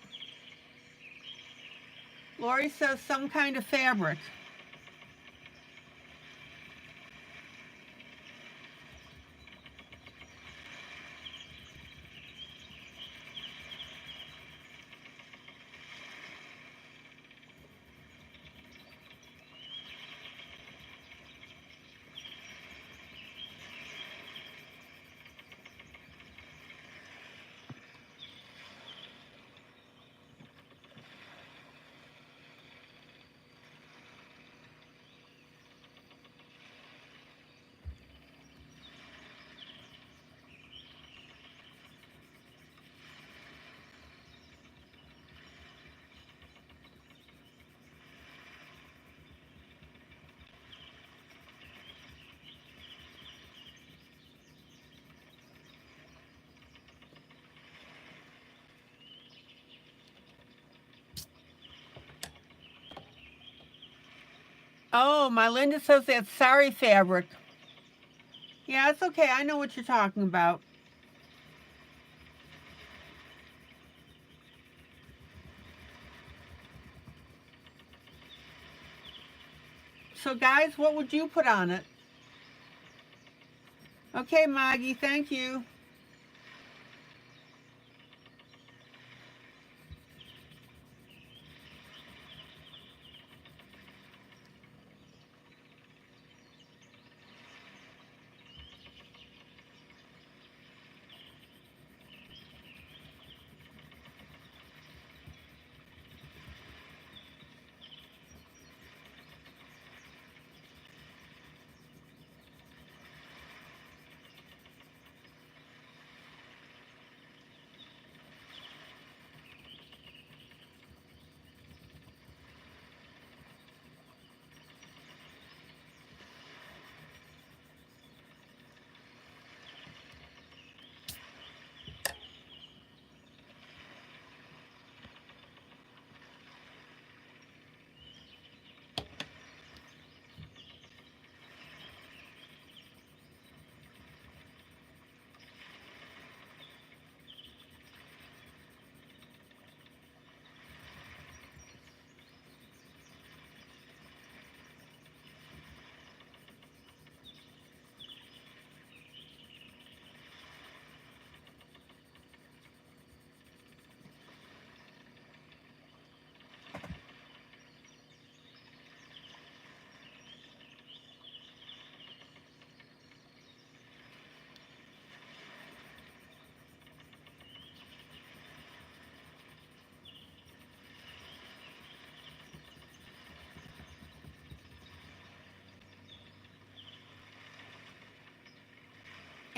Lori says some kind of fabric. Oh, my Linda says that's sari fabric. Yeah, it's okay. I know what you're talking about. So guys, what would you put on it? Okay, Maggie, thank you.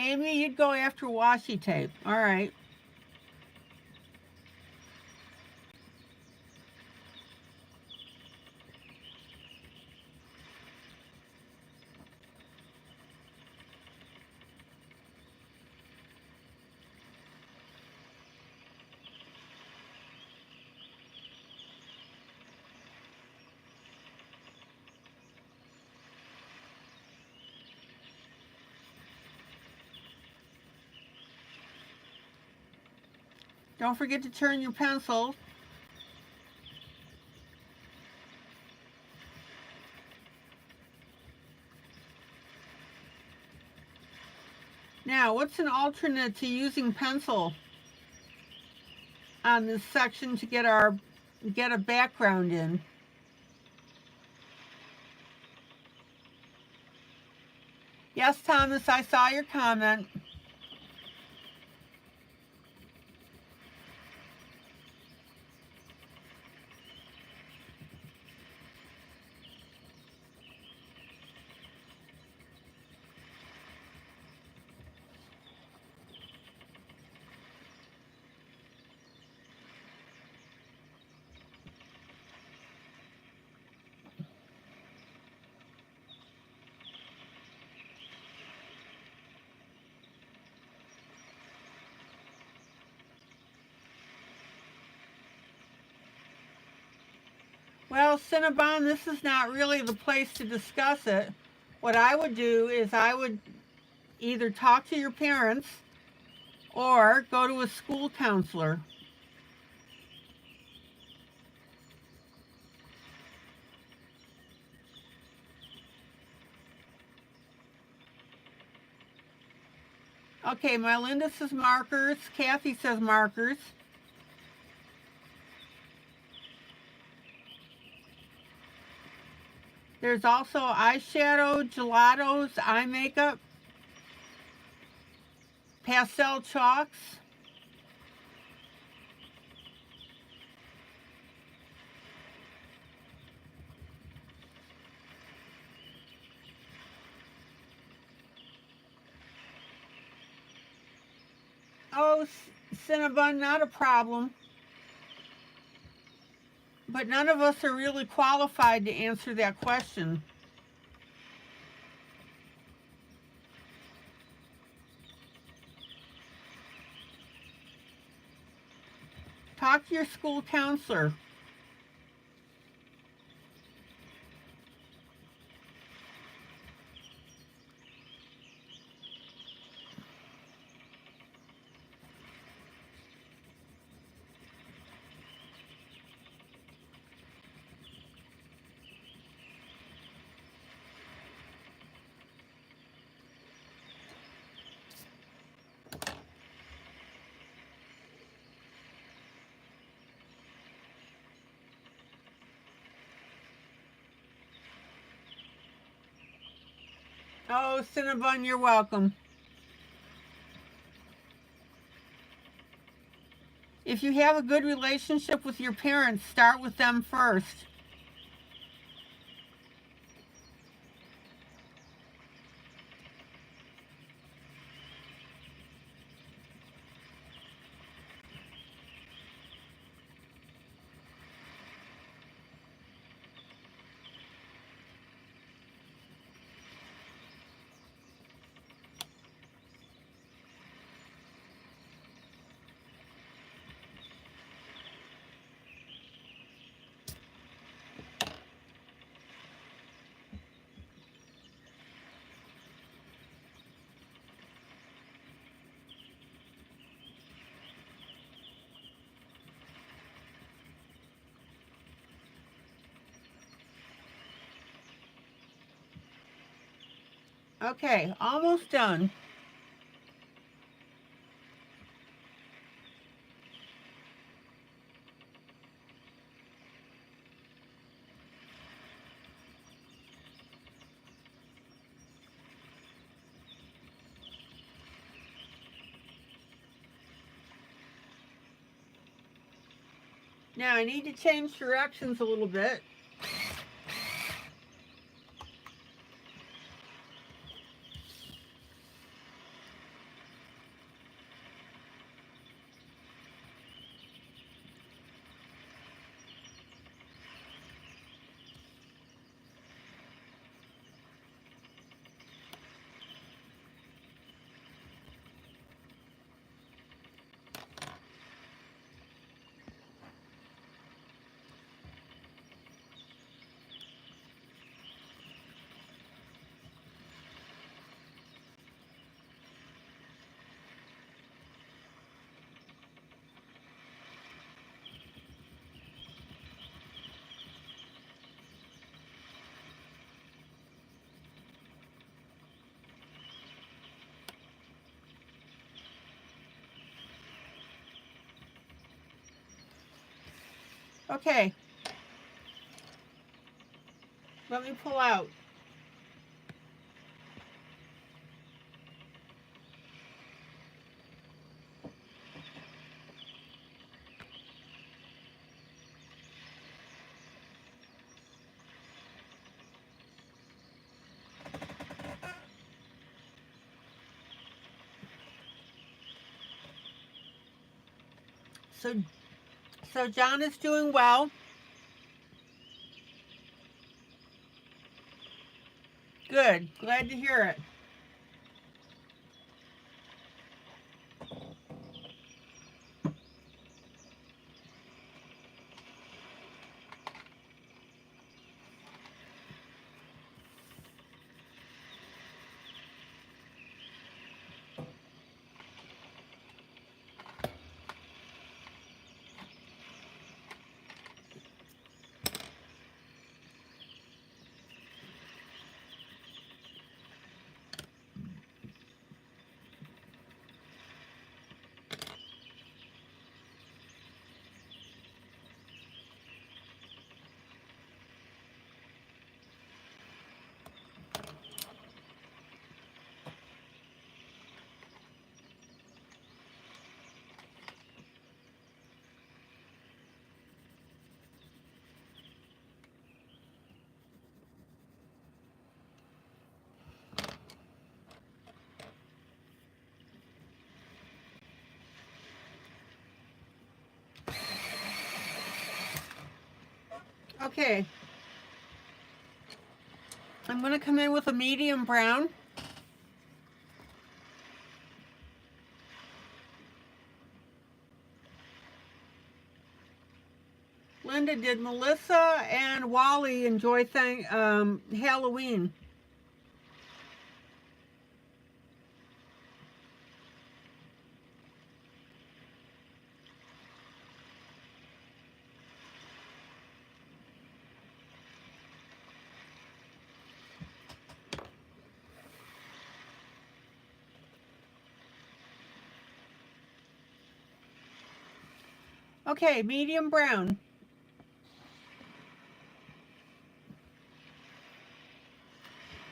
Amy, you'd go after washi tape. All right. Don't forget to turn your pencil. Now, what's an alternate to using pencil on this section to get a background in? Yes, Thomas, I saw your comment. Well, Cinnabon, this is not really the place to discuss it. What I would do is I would either talk to your parents or go to a school counselor. Okay, Melinda says markers. Kathy says markers. There's also eyeshadow, gelatos, eye makeup, pastel chalks. Oh, Cinnabon, not a problem. But none of us are really qualified to answer that question. Talk to your school counselor. Oh, Cinnabon, you're welcome. If you have a good relationship with your parents, start with them first. Okay, almost done. Now I need to change directions a little bit. Okay, let me pull out. So John is doing well. Good. Glad to hear it. Okay. I'm going to come in with a medium brown. Linda, did Melissa and Wally enjoy Halloween? Okay, medium brown.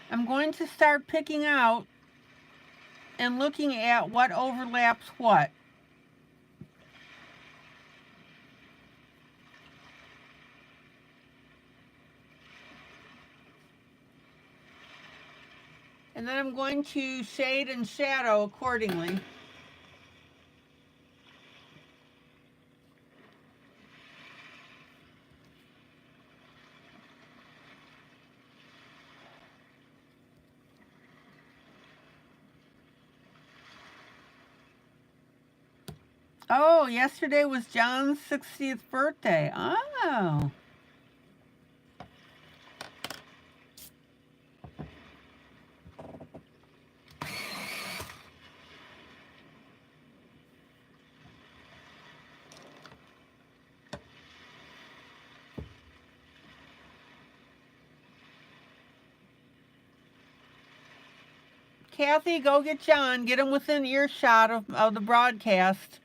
I'm going to start picking out and looking at what overlaps what. And then I'm going to shade and shadow accordingly. Oh, yesterday was John's 60th birthday. Oh. Kathy, go get John. Get him within earshot of the broadcast.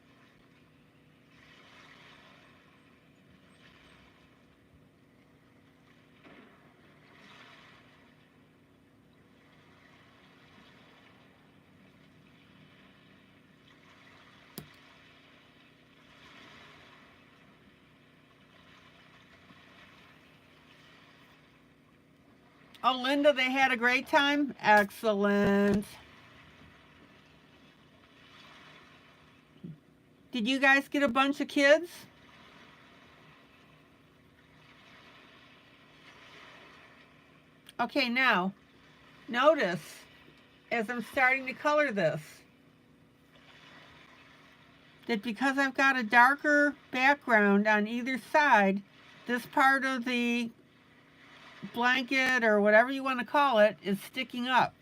Oh, Linda, they had a great time? Excellent. Did you guys get a bunch of kids? Okay, now, notice as I'm starting to color this, that because I've got a darker background on either side, this part of the blanket or whatever you want to call it is sticking up.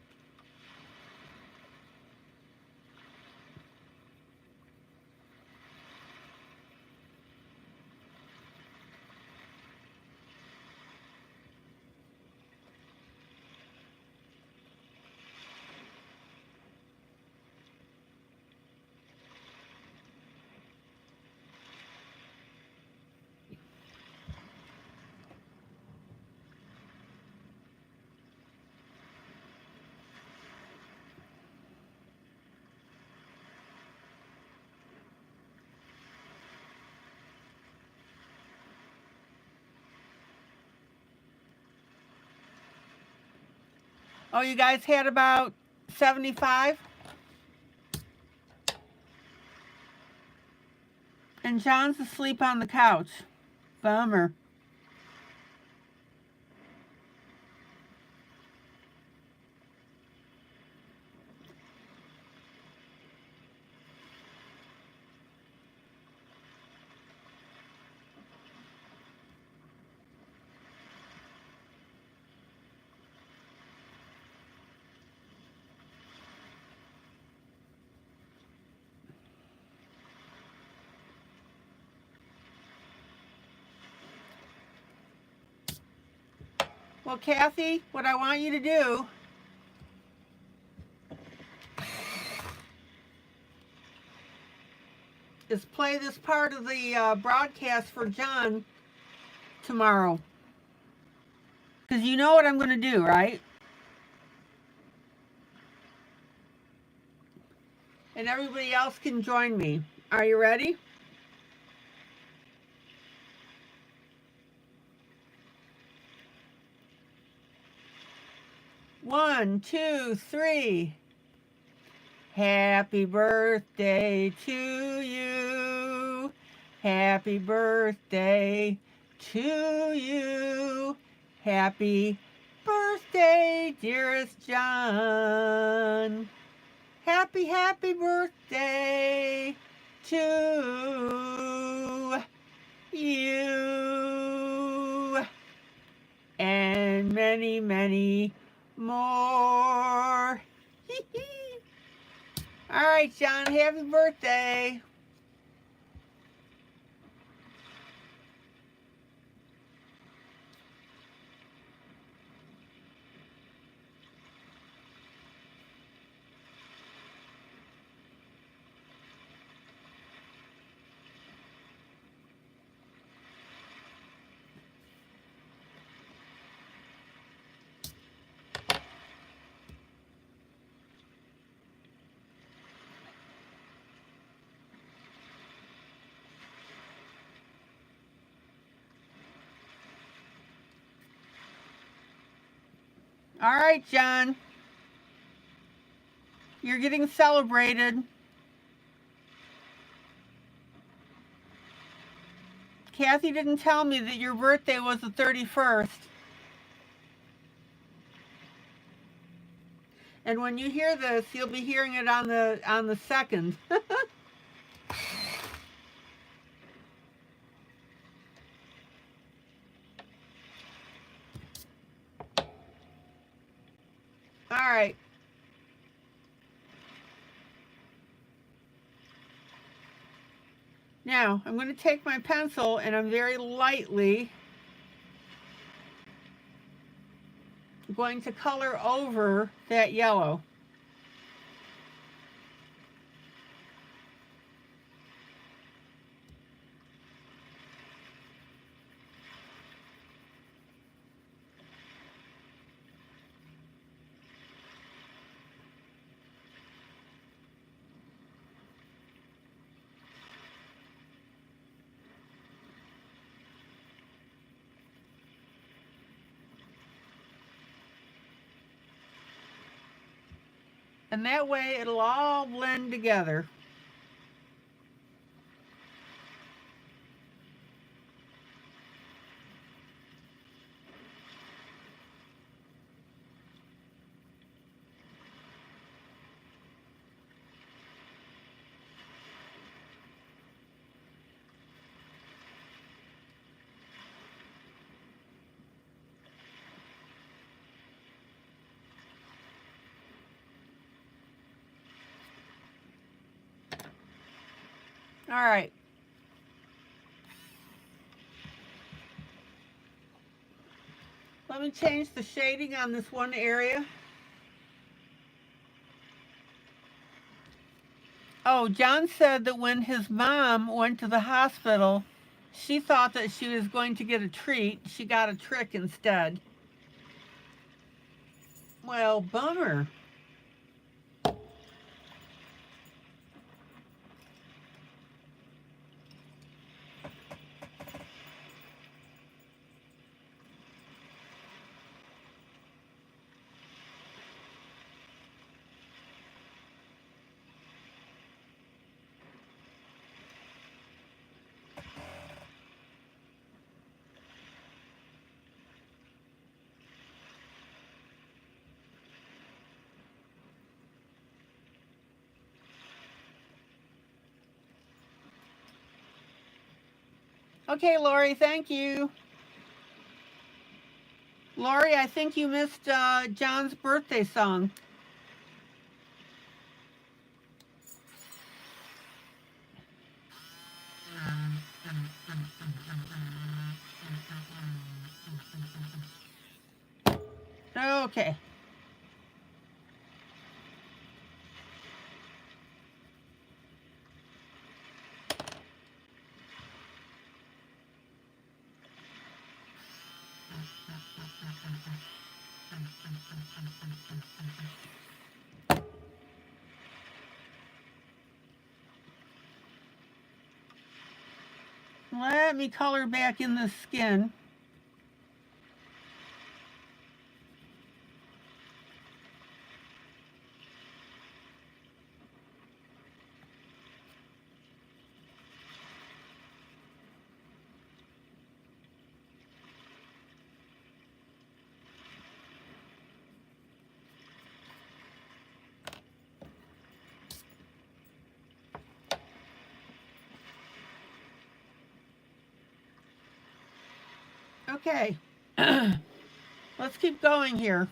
Oh, you guys had about 75? And John's asleep on the couch. Bummer. Well, Kathy, what I want you to do is play this part of the broadcast for John tomorrow. Because you know what I'm going to do, right? And everybody else can join me. Are you ready? One, two, three. Happy birthday to you. Happy birthday to you. Happy birthday, dearest John. Happy, happy birthday to you. And many, many more. All right, John, happy birthday. All right, John. You're getting celebrated. Kathy didn't tell me that your birthday was the 31st. And when you hear this, you'll be hearing it on the 2nd. All right. Now, I'm going to take my pencil and I'm very lightly going to color over that yellow. And that way it'll all blend together. All right. Let me change the shading on this one area. Oh, John said that when his mom went to the hospital, she thought that she was going to get a treat. She got a trick instead. Well, bummer. Okay, Lori, thank you. Lori, I think you missed John's birthday song. Okay. Let me color back in the skin. Okay. Let's keep going here.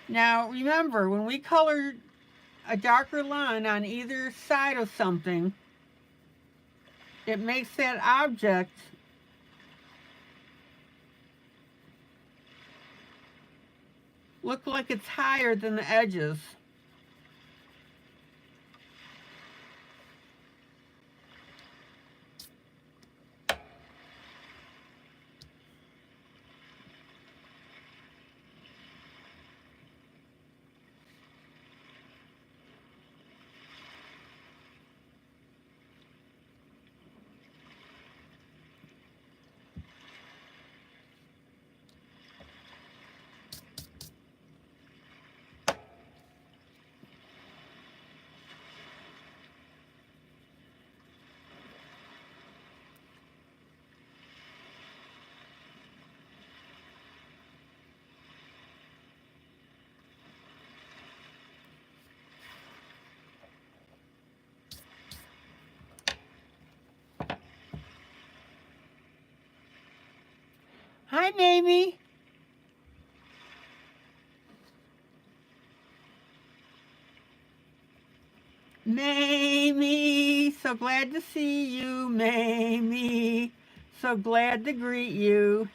Now, remember, when we color a darker line on either side of something, it makes that object look like it's higher than the edges. Hi, Mamie. Mamie, so glad to see you, Mamie. So glad to greet you.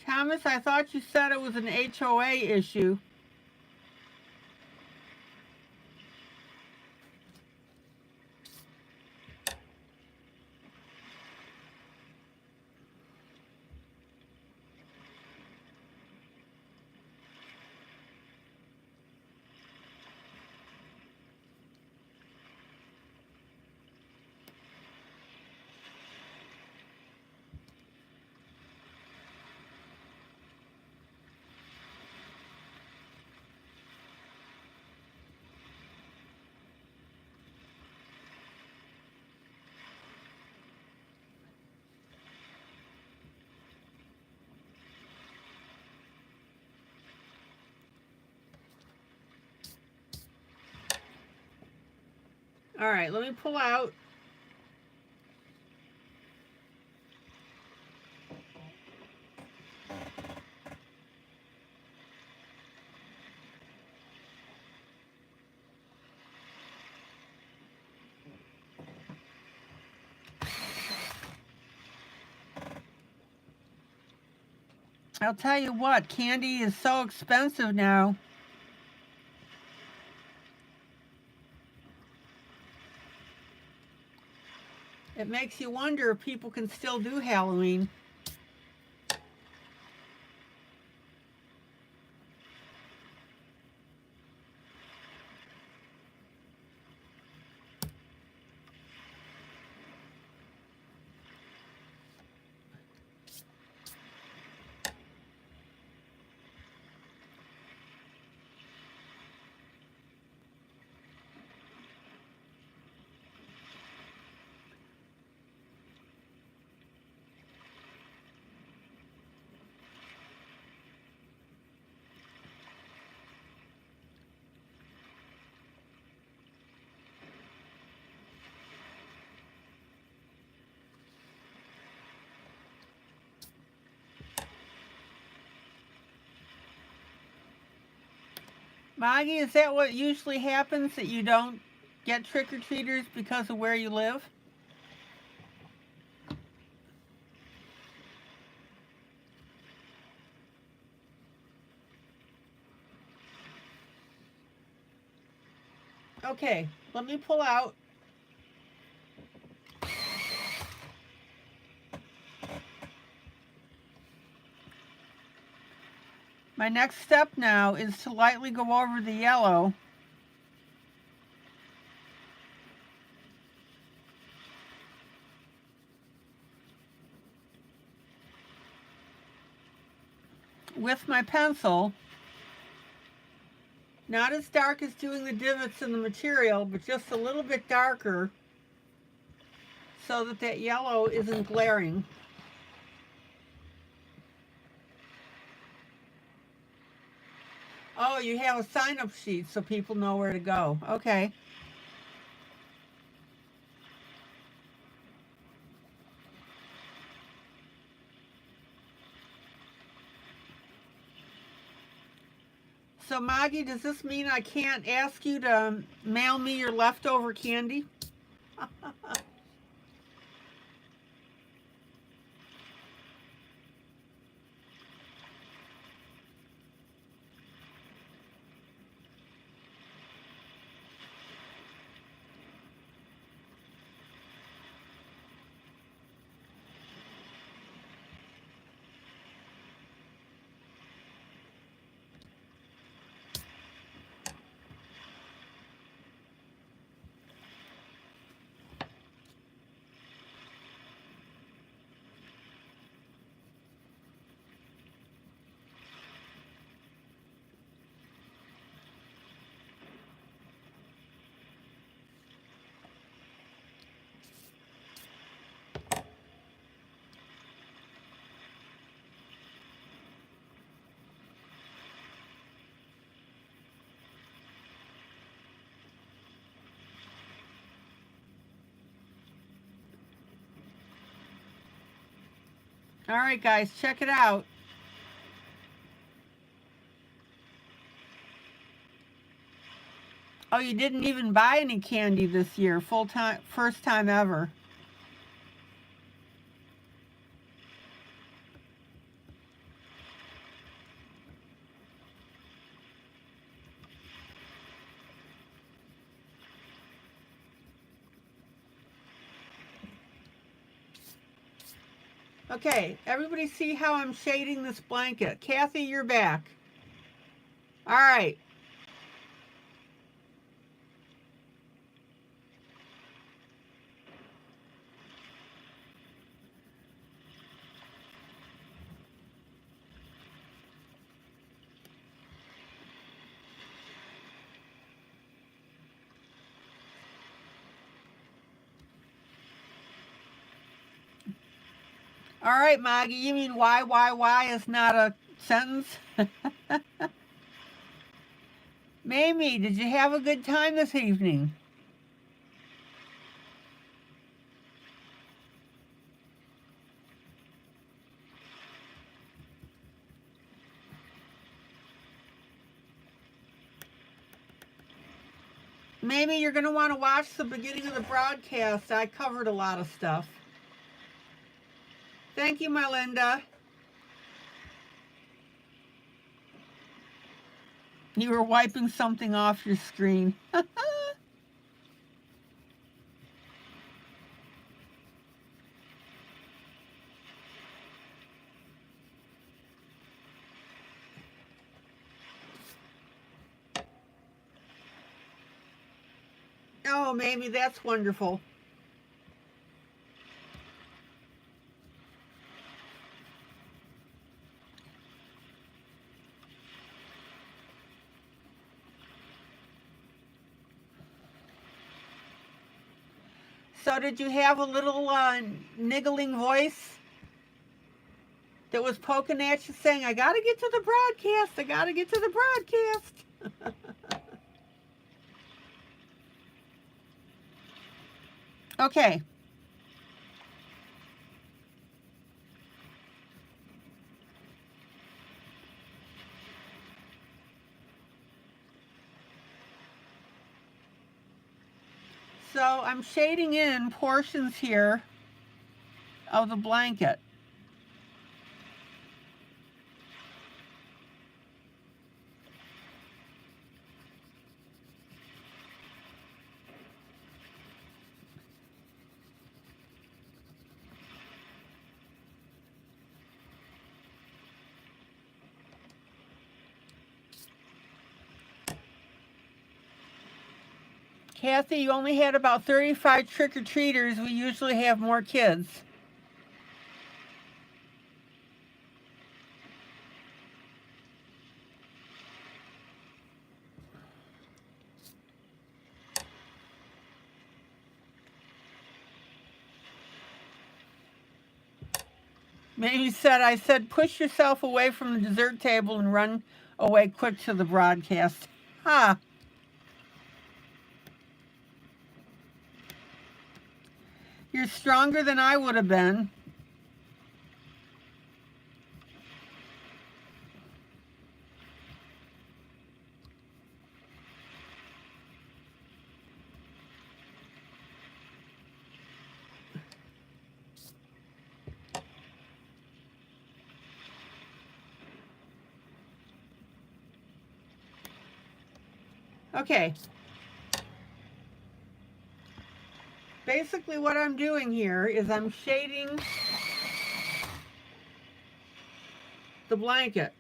Thomas, I thought you said it was an HOA issue. All right, let me pull out. I'll tell you what, candy is so expensive now. It makes you wonder if people can still do Halloween. Maggie, is that what usually happens, that you don't get trick-or-treaters because of where you live? Okay, let me pull out. My next step now is to lightly go over the yellow. With my pencil. Not as dark as doing the divots in the material, but just a little bit darker so that that yellow isn't glaring. Oh, you have a sign-up sheet so people know where to go. Okay. So, Maggie, does this mean I can't ask you to mail me your leftover candy? All right, guys, check it out. Oh, you didn't even buy any candy this year, full time, first time ever. Okay, everybody see how I'm shading this blanket. Kathy, you're back. All right. All right, Maggie, you mean why is not a sentence? Mamie, did you have a good time this evening? maybe you're going to want to watch the beginning of the broadcast. I covered a lot of stuff. Thank you, my Linda. You were wiping something off your screen. Oh, maybe that's wonderful. So did you have a little niggling voice that was poking at you saying, I got to get to the broadcast, I got to get to the broadcast? Okay. So I'm shading in portions here of the blanket. Kathy, you only had about 35 trick-or-treaters. We usually have more kids. Mamie said, I said, push yourself away from the dessert table and run away quick to the broadcast. Ha! You're stronger than I would have been. Okay. Basically what I'm doing here is I'm shading the blanket.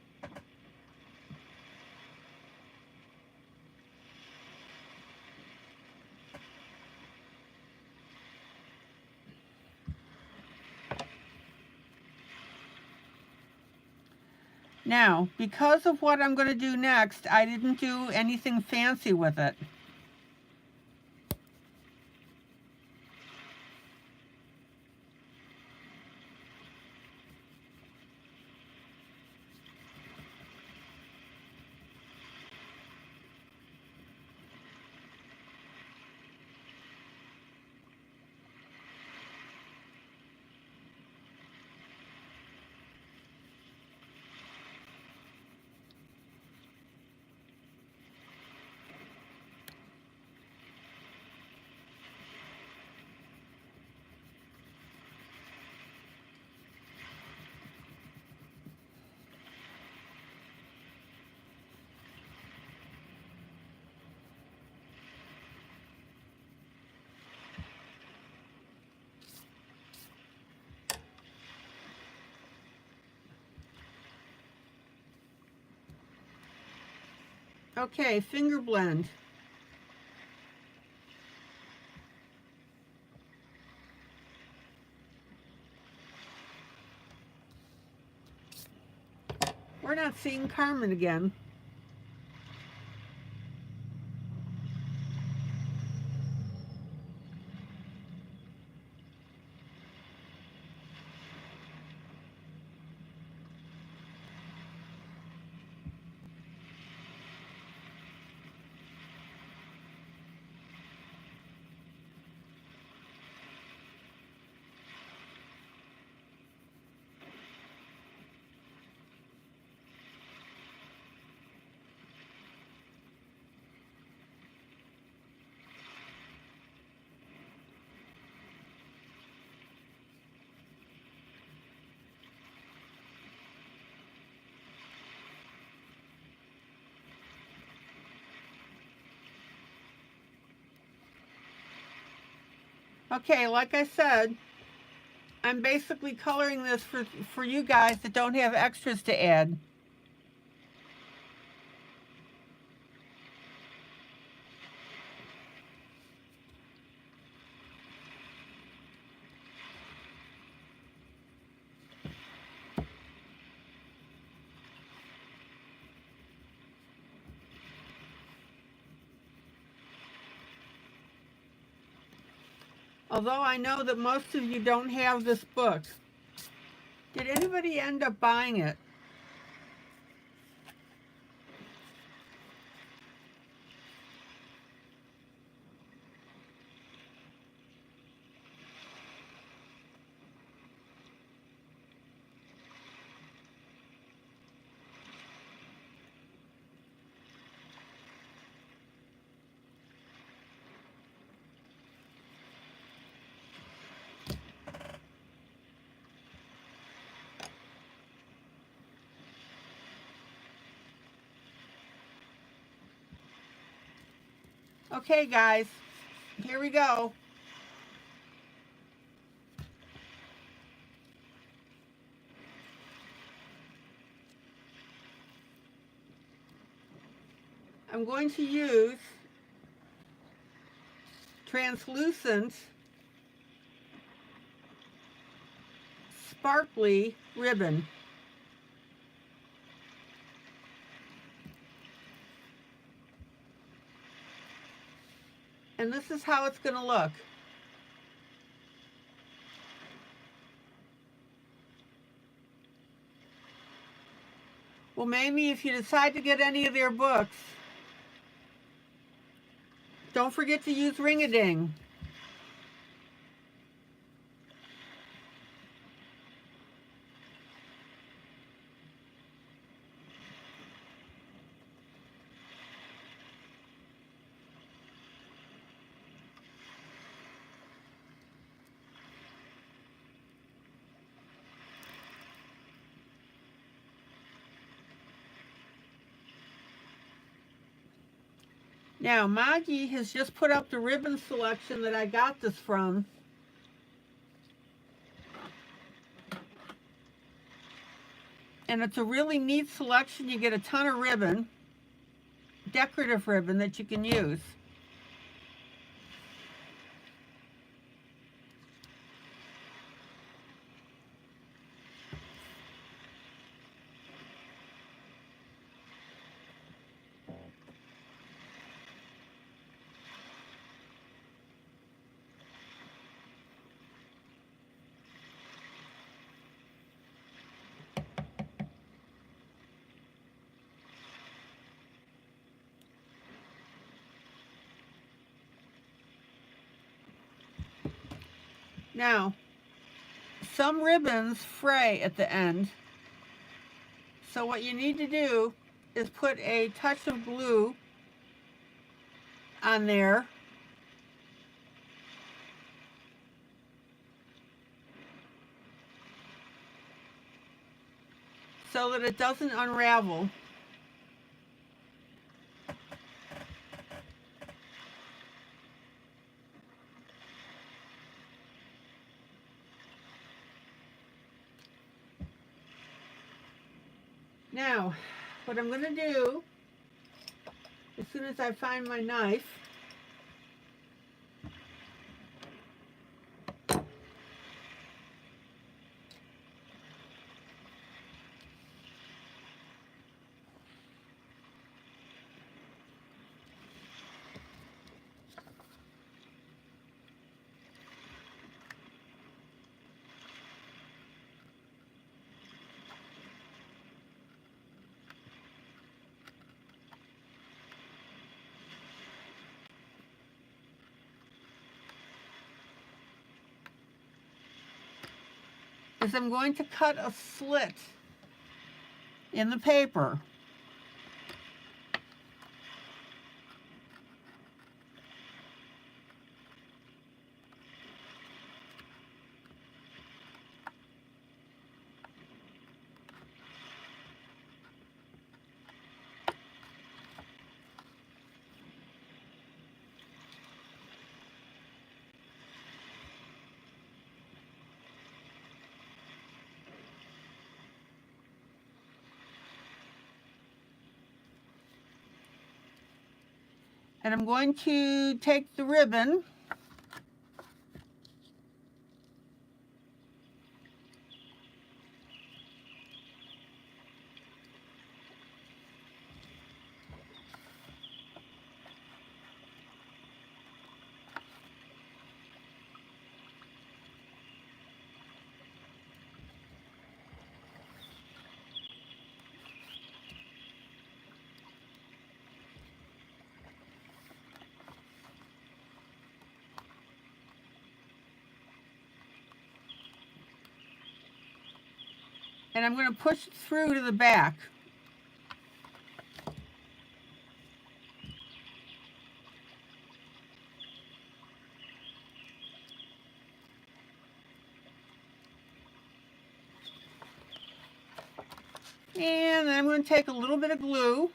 Now, because of what I'm going to do next, I didn't do anything fancy with it. Okay, finger blend. We're not seeing Carmen again. Okay, like I said, I'm basically coloring this for you guys that don't have extras to add. Although I know that most of you don't have this book. Did anybody end up buying it? Okay, guys, here we go. I'm going to use translucent, sparkly ribbon. And this is how it's going to look. Well, maybe if you decide to get any of their books, don't forget to use Ring-a-Ding. Now, Maggie has just put up the ribbon selection that I got this from. And it's a really neat selection. You get a ton of ribbon, decorative ribbon that you can use. Now, some ribbons fray at the end. So what you need to do is put a touch of glue on there. So that it doesn't unravel. Now, what I'm going to do, as soon as I find my knife, is I'm going to cut a slit in the paper. And I'm going to take the ribbon and I'm going to push it through to the back. And then I'm going to take a little bit of glue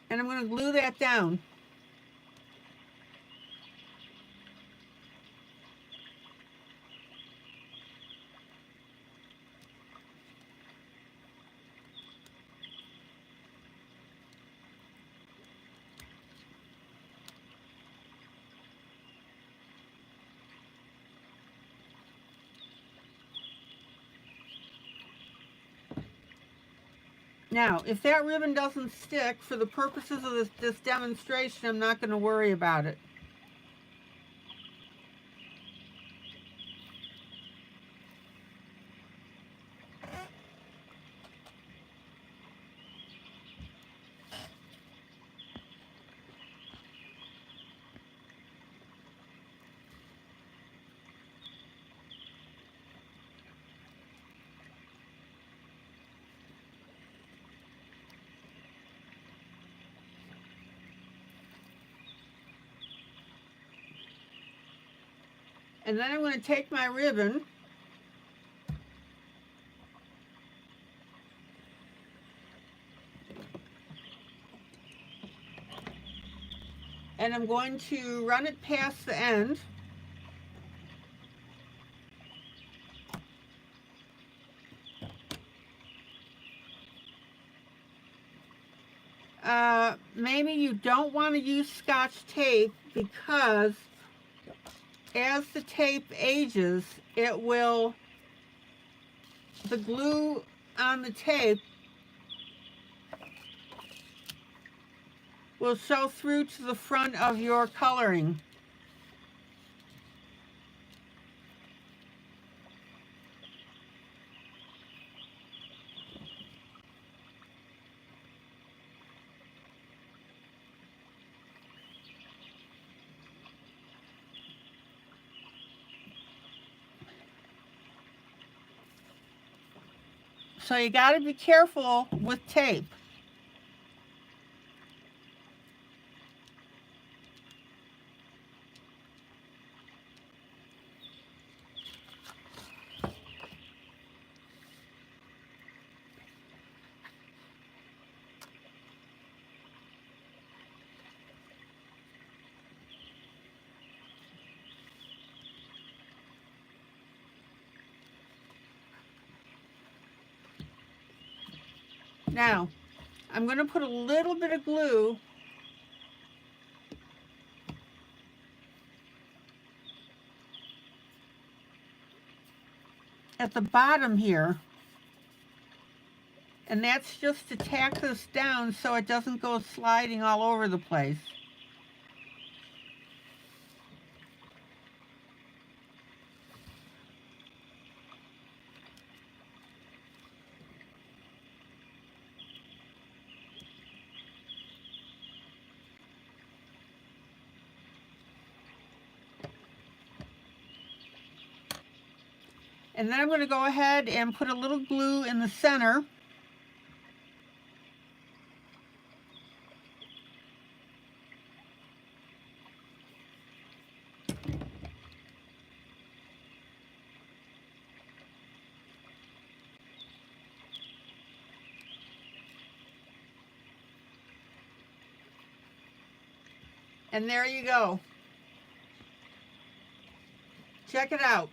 and I'm going to glue that down. Now, if that ribbon doesn't stick, for the purposes of this demonstration, I'm not going to worry about it. And then I'm going to take my ribbon and I'm going to run it past the end. Maybe you don't want to use Scotch tape because as the tape ages, the glue on the tape will show through to the front of your coloring. So you got to be careful with tape. Now, I'm going to put a little bit of glue at the bottom here, and that's just to tack this down so it doesn't go sliding all over the place. And then I'm going to go ahead and put a little glue in the center. And there you go. Check it out.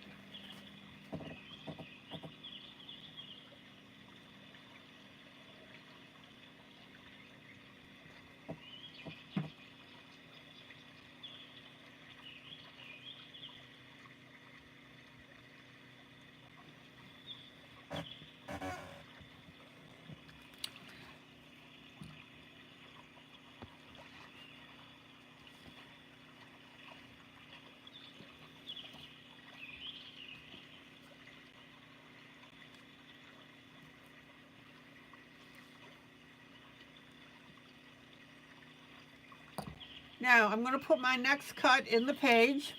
Now I'm going to put my next cut in the page.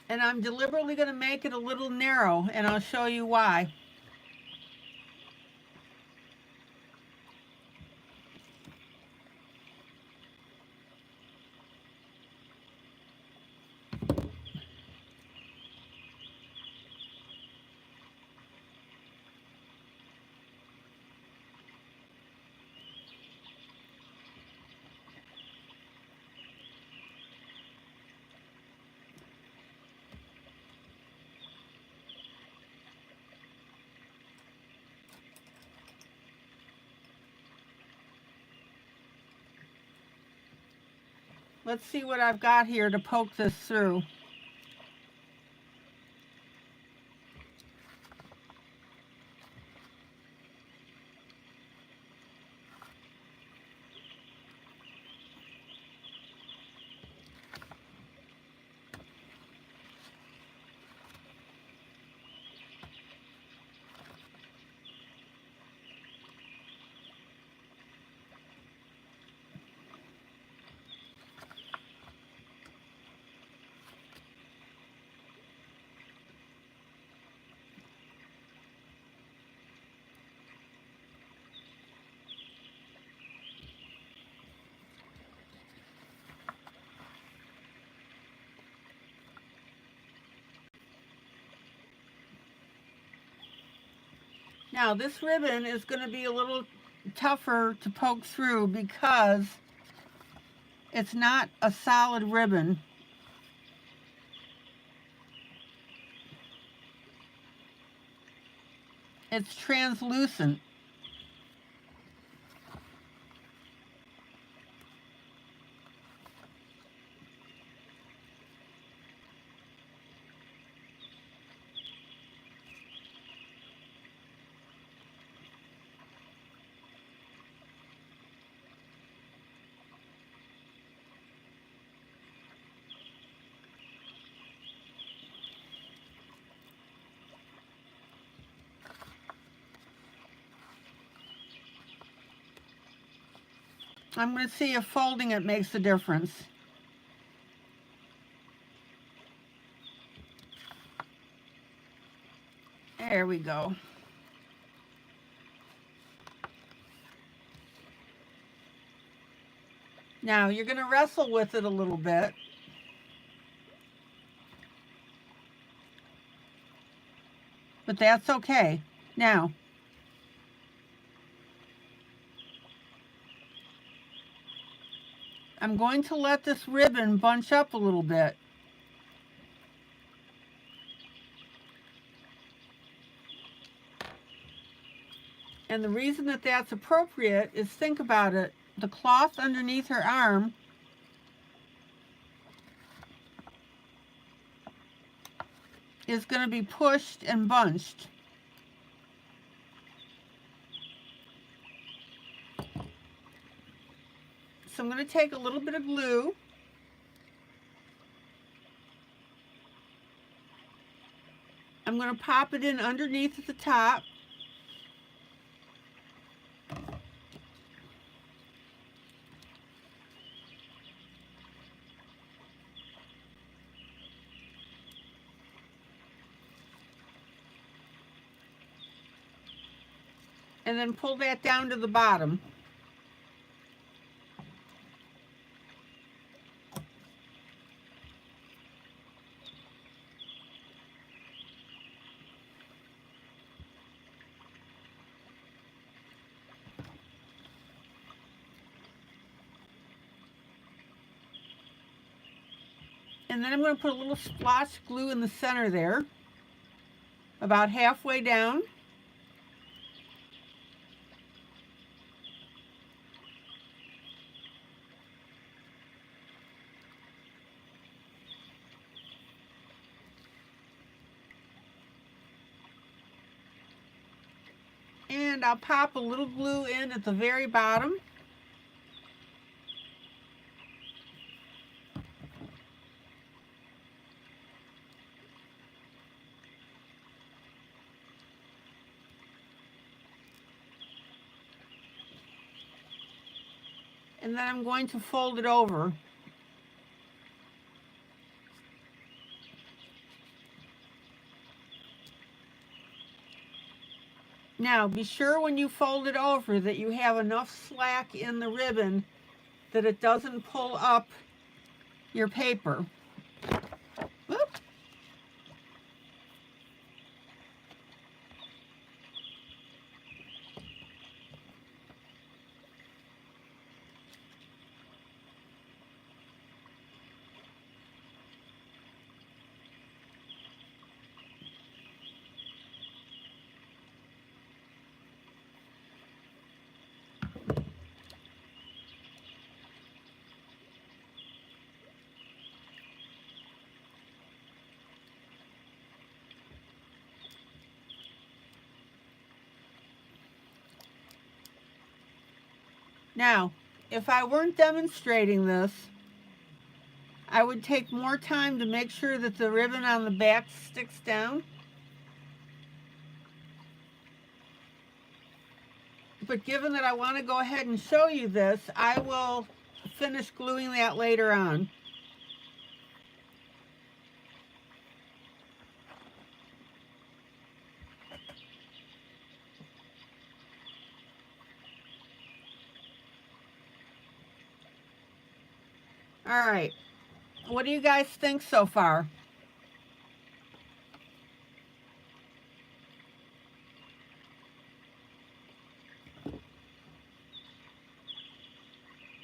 And I'm deliberately going to make it a little narrow, and I'll show you why. Let's see what I've got here to poke this through. Now this ribbon is going to be a little tougher to poke through because it's not a solid ribbon. It's translucent. I'm going to see if folding it makes a difference. There we go. Now you're going to wrestle with it a little bit. But that's okay. Now, I'm going to let this ribbon bunch up a little bit. And the reason that that's appropriate is, think about it. The cloth underneath her arm is going to be pushed and bunched. So I'm going to take a little bit of glue. I'm going to pop it in underneath at the top. and then pull that down to the bottom. And then I'm going to put a little splotch glue in the center there, about halfway down. And I'll pop a little glue in at the very bottom. And then I'm going to fold it over. Now, be sure when you fold it over that you have enough slack in the ribbon that it doesn't pull up your paper. Whoop. Now, if I weren't demonstrating this, I would take more time to make sure that the ribbon on the back sticks down. But given that I want to go ahead and show you this, I will finish gluing that later on. All right, what do you guys think so far?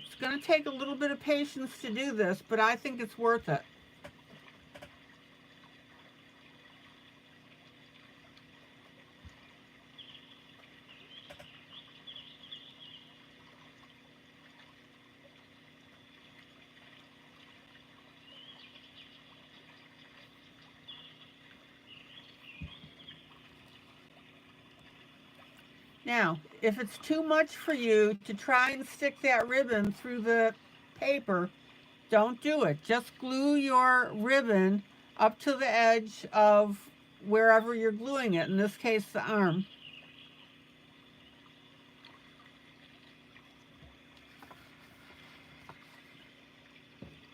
It's going to take a little bit of patience to do this, but I think it's worth it. Now, if it's too much for you to try and stick that ribbon through the paper, don't do it. Just glue your ribbon up to the edge of wherever you're gluing it, in this case, the arm.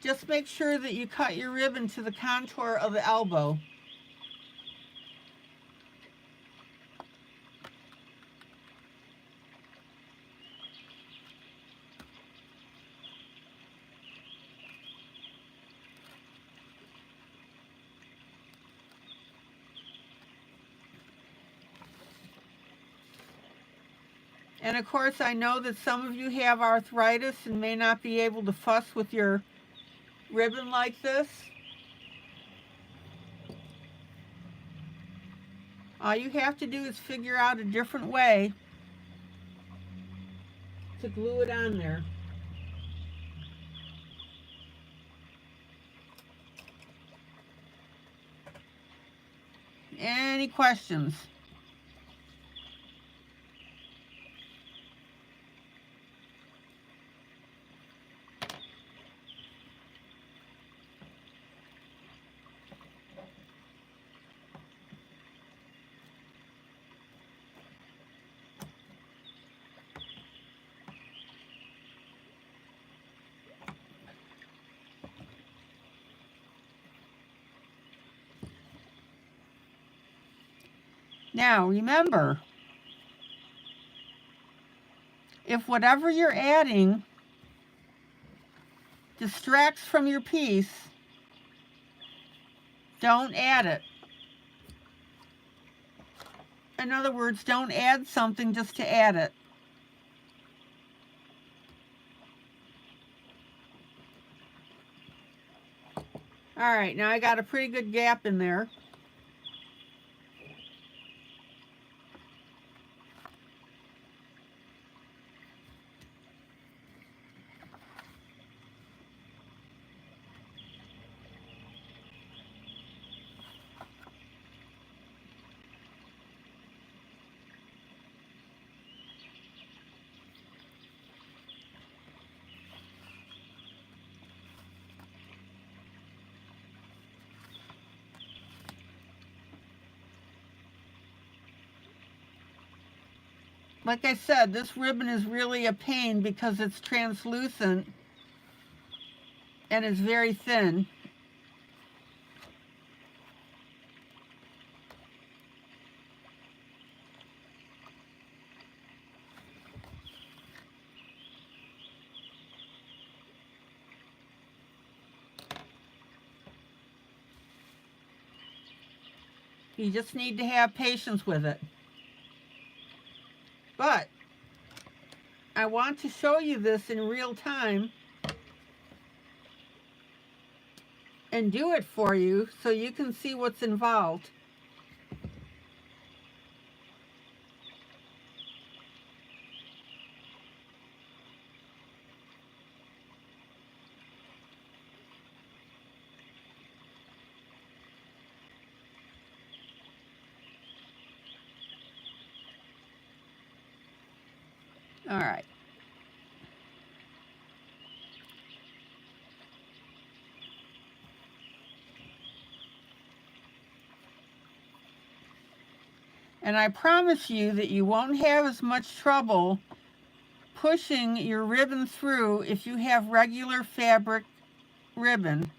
Just make sure that you cut your ribbon to the contour of the elbow. And of course, I know that some of you have arthritis and may not be able to fuss with your ribbon like this. All you have to do is figure out a different way to glue it on there. Any questions? Now, remember, If whatever you're adding distracts from your piece, don't add it. In other words, don't add something just to add it. All right, now I got a pretty good gap in there. Like I said, this ribbon is really a pain because it's translucent and it's very thin. You just need to have patience with it. But I want to show you this in real time and do it for you so you can see what's involved. All right. And I promise you that you won't have as much trouble pushing your ribbon through if you have regular fabric ribbon.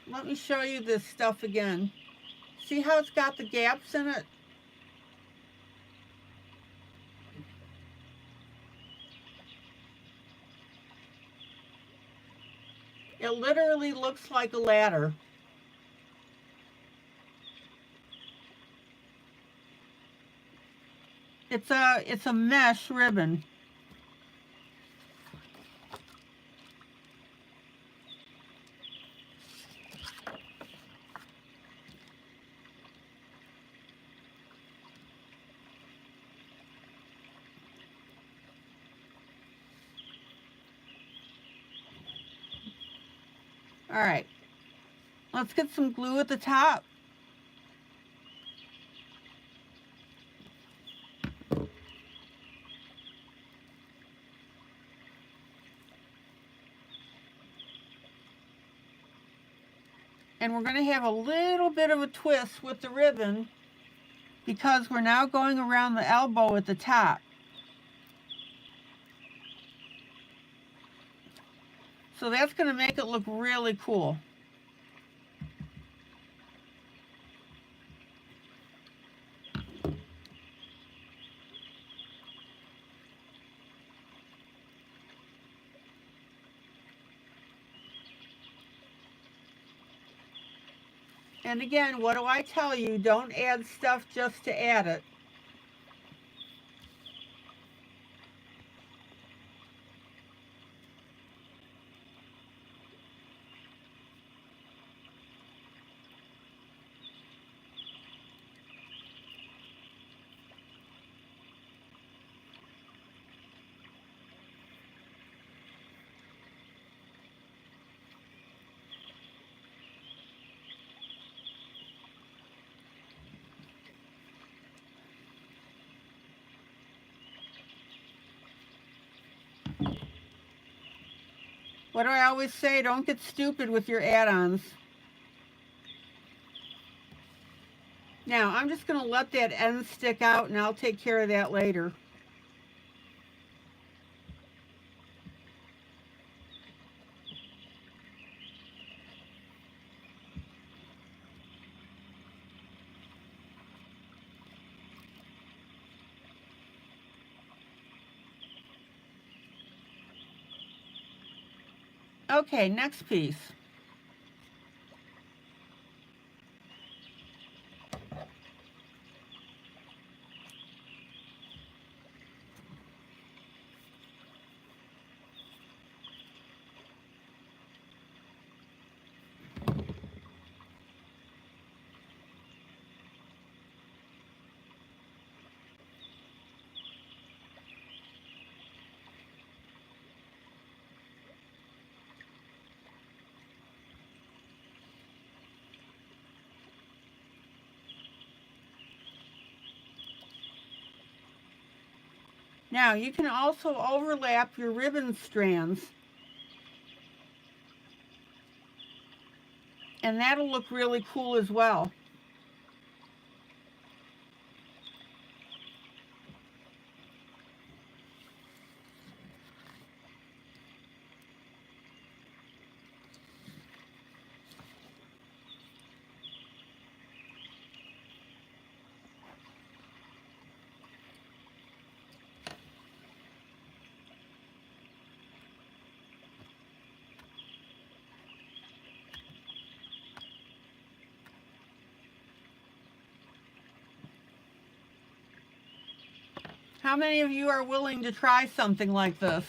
Let me show you this stuff again. See how it's got the gaps in it? It literally looks like a ladder. It's a mesh ribbon. All right, let's get some glue at the top. And we're going to have a little bit of a twist with the ribbon because we're now going around the elbow at the top. So that's going to make it look really cool. And again, what do I tell you? Don't add stuff just to add it. What do I always say? Don't get stupid with your add-ons. Now, I'm just going to let that end stick out and I'll take care of that later. Okay, next piece. Now you can also overlap your ribbon strands, and that'll look really cool as well. How many of you are willing to try something like this?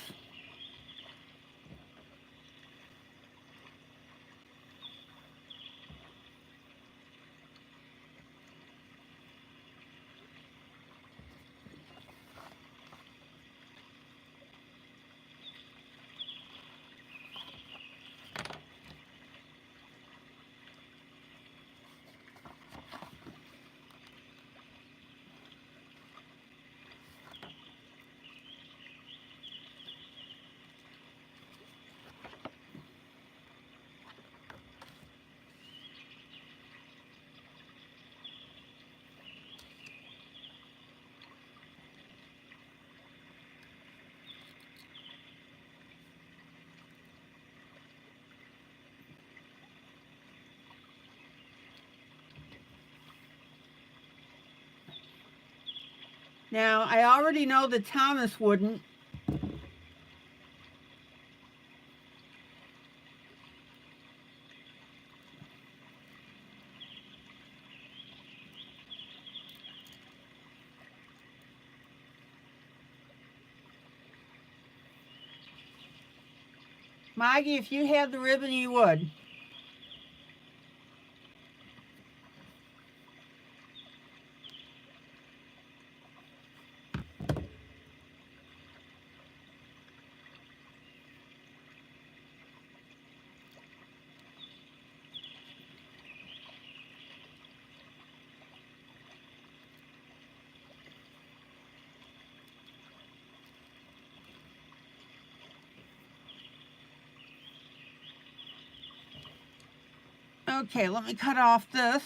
Now, I already know that Thomas wouldn't. Maggie, if you had the ribbon, you would. Okay, let me cut off this.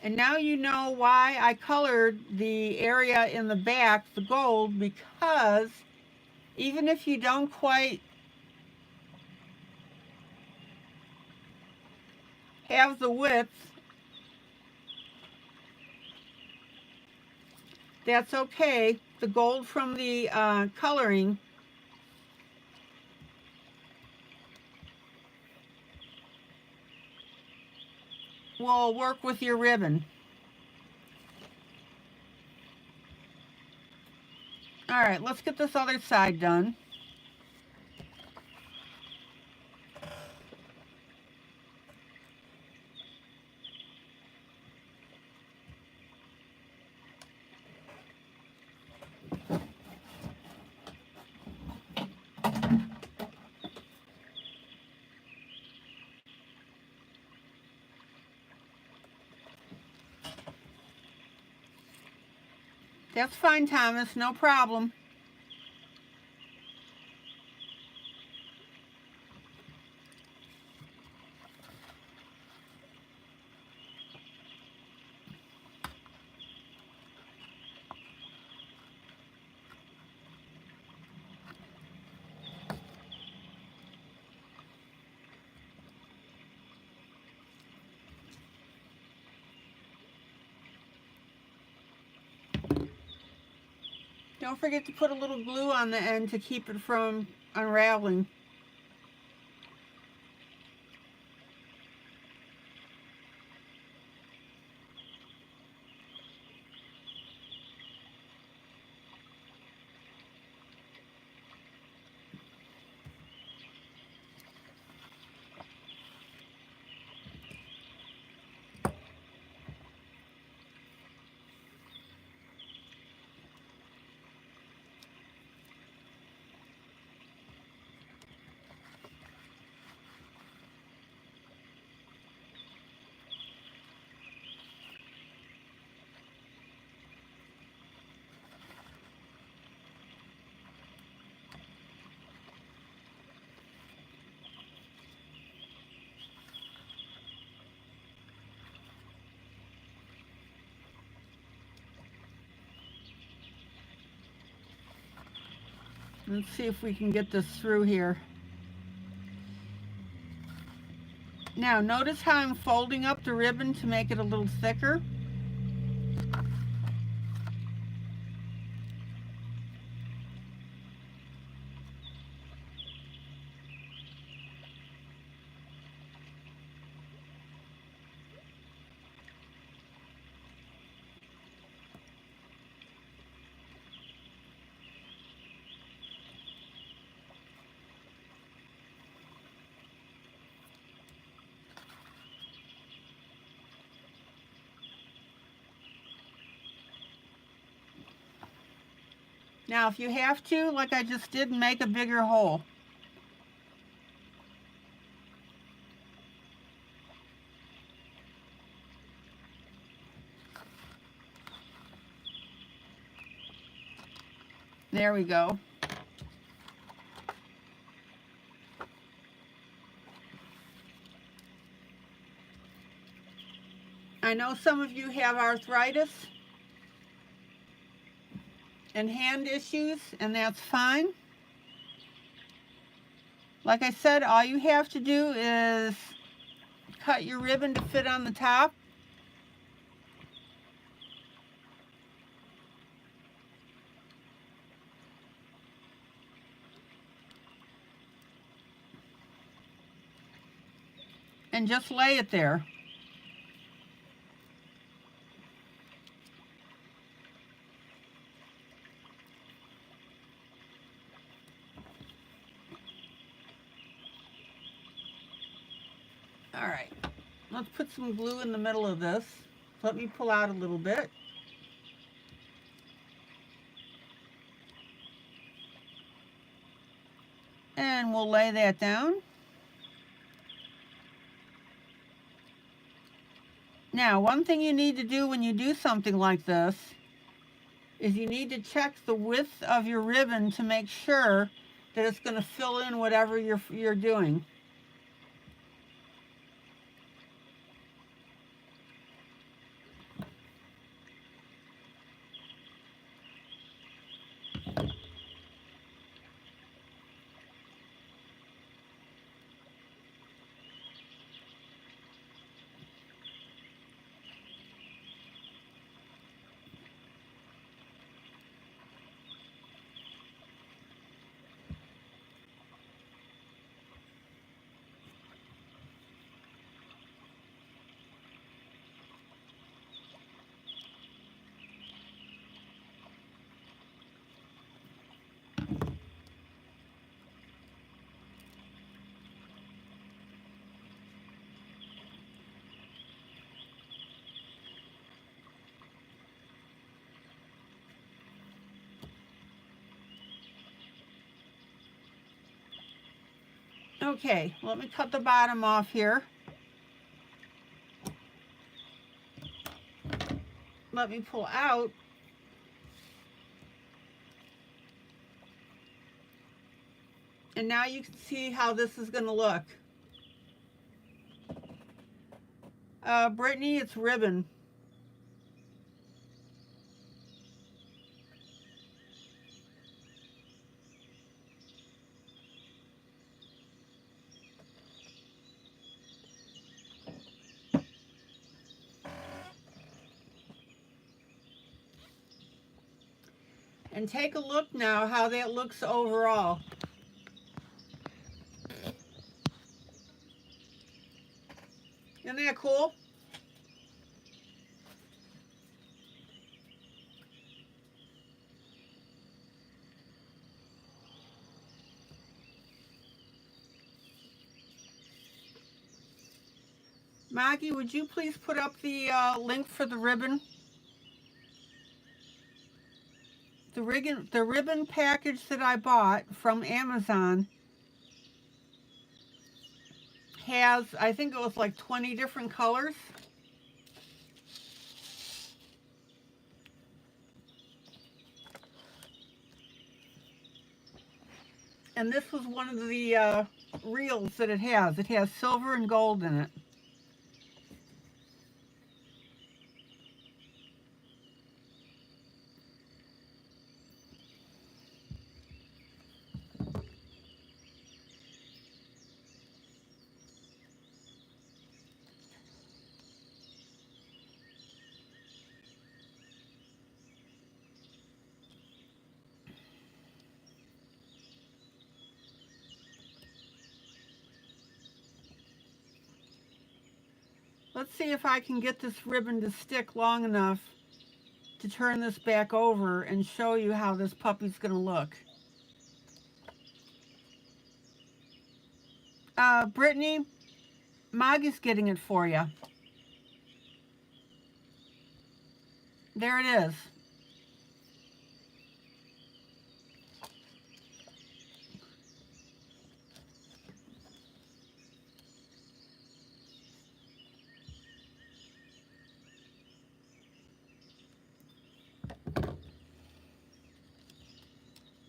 And now you know why I colored the area in the back the gold, because even if you don't quite have the width, that's okay. The gold from the coloring will work with your ribbon. All right, let's get this other side done. That's fine, Thomas, no problem. Don't forget to put a little glue on the end to keep it from unraveling. Let's see if we can get this through here. Now notice how I'm folding up the ribbon to make it a little thicker. Now if you have to, like I just did, make a bigger hole. There we go. I know some of you have arthritis and hand issues, and that's fine. Like I said, all you have to do is cut your ribbon to fit on the top. And just lay it there. All right, let's put some glue in the middle of this. Let me pull out a little bit. And we'll lay that down. Now, one thing you need to do when you do something like this is you need to check the width of your ribbon to make sure that it's going to fill in whatever you're doing. Okay, let me cut the bottom off here. Let me pull out. And now you can see how this is going to look. Brittany, it's ribbon. And take a look now how that looks overall. Isn't that cool? Maggie, would you please put up the link for the ribbon? The ribbon package that I bought from Amazon has, I think it was like 20 different colors. And this was one of the reels that it has. It has silver and gold in it. Let's see if I can get this ribbon to stick long enough to turn this back over and show you how this puppy's going to look. Brittany, Maggie's getting it for you. There it is.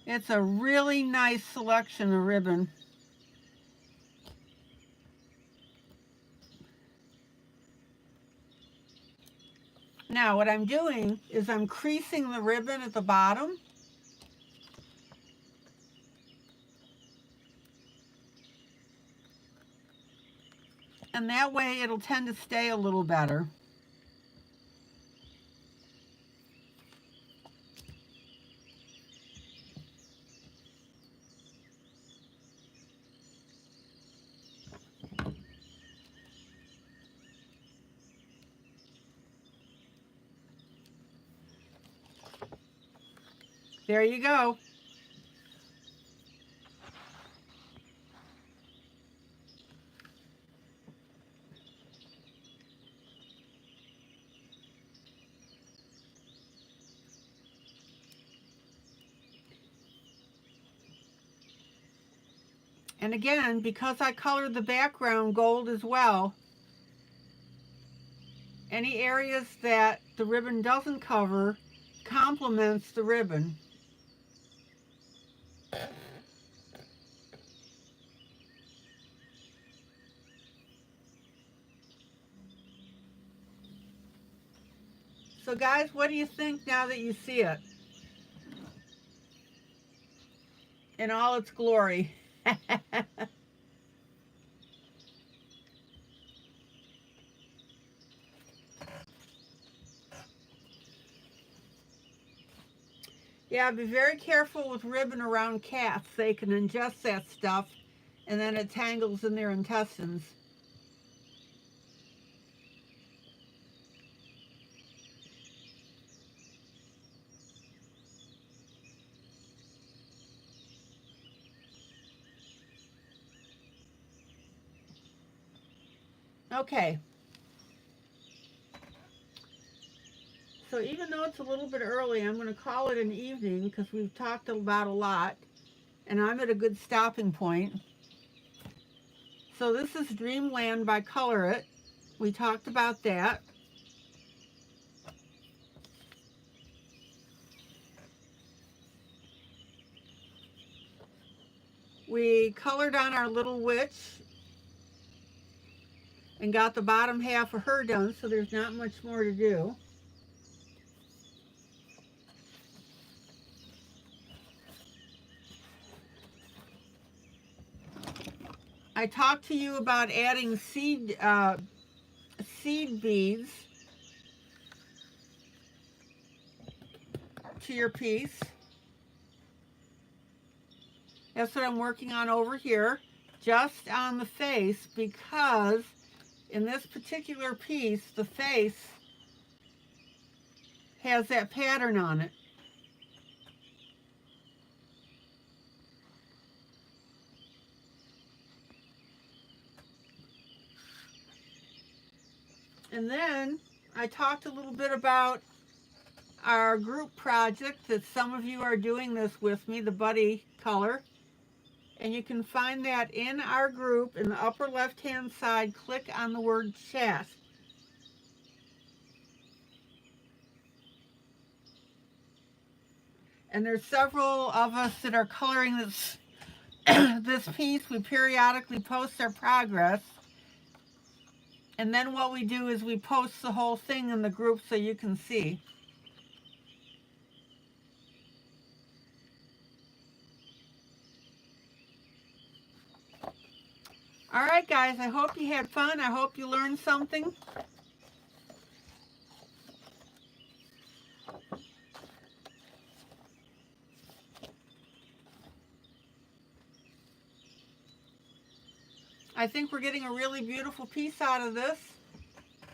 It's a really nice selection of ribbon. Now what I'm doing is I'm creasing the ribbon at the bottom. And that way it'll tend to stay a little better. There you go. And again, because I colored the background gold as well, any areas that the ribbon doesn't cover complements the ribbon. So guys, what do you think now that you see it in all its glory? Yeah, be very careful with ribbon around cats. They can ingest that stuff and then it tangles in their intestines. Okay. So even though it's a little bit early, I'm going to call it an evening because we've talked about a lot and I'm at a good stopping point. So this is Dreamland by Color It. We talked about that. We colored on our little witch and got the bottom half of her done, so there's not much more to do. I talked to you about adding seed beads to your piece. That's what I'm working on over here, just on the face, because in this particular piece, the face has that pattern on it. And then I talked a little bit about our group project that some of you are doing this with me, the buddy color. And you can find that in our group in the upper left-hand side. Click on the word chat. And there's several of us that are coloring this this piece. We periodically post our progress. And then what we do is we post the whole thing in the group so you can see. All right, guys, I hope you had fun. I hope you learned something. I think we're getting a really beautiful piece out of this,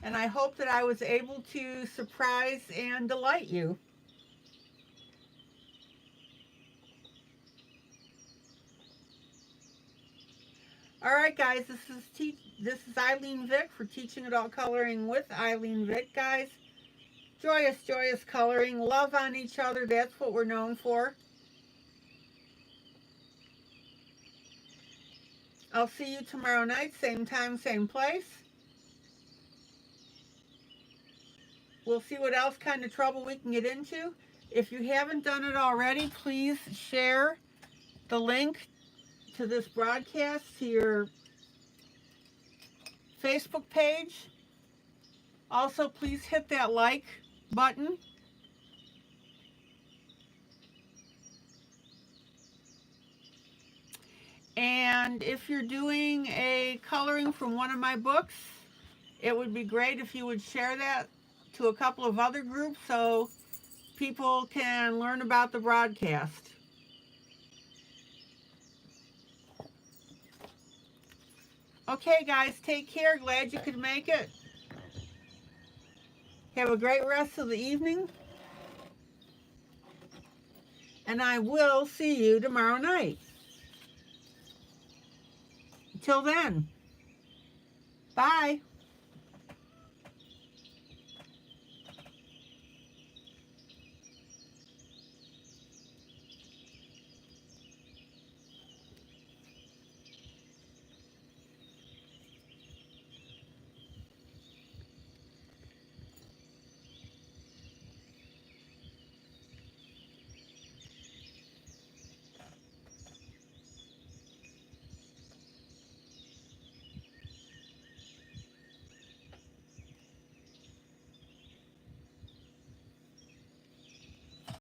and I hope that I was able to surprise and delight you. All right, guys, this is ILene Vick for Teaching Adult Coloring with ILene Vick, guys. Joyous, joyous coloring. Love on each other. That's what we're known for. I'll see you tomorrow night, same time, same place. We'll see what else kind of trouble we can get into. If you haven't done it already, please share the link to this broadcast to your Facebook page. Also, please hit that like button. And if you're doing a coloring from one of my books, it would be great if you would share that to a couple of other groups so people can learn about the broadcast. Okay, guys, take care. Glad you could make it. Have a great rest of the evening. And I will see you tomorrow night. Until then, bye.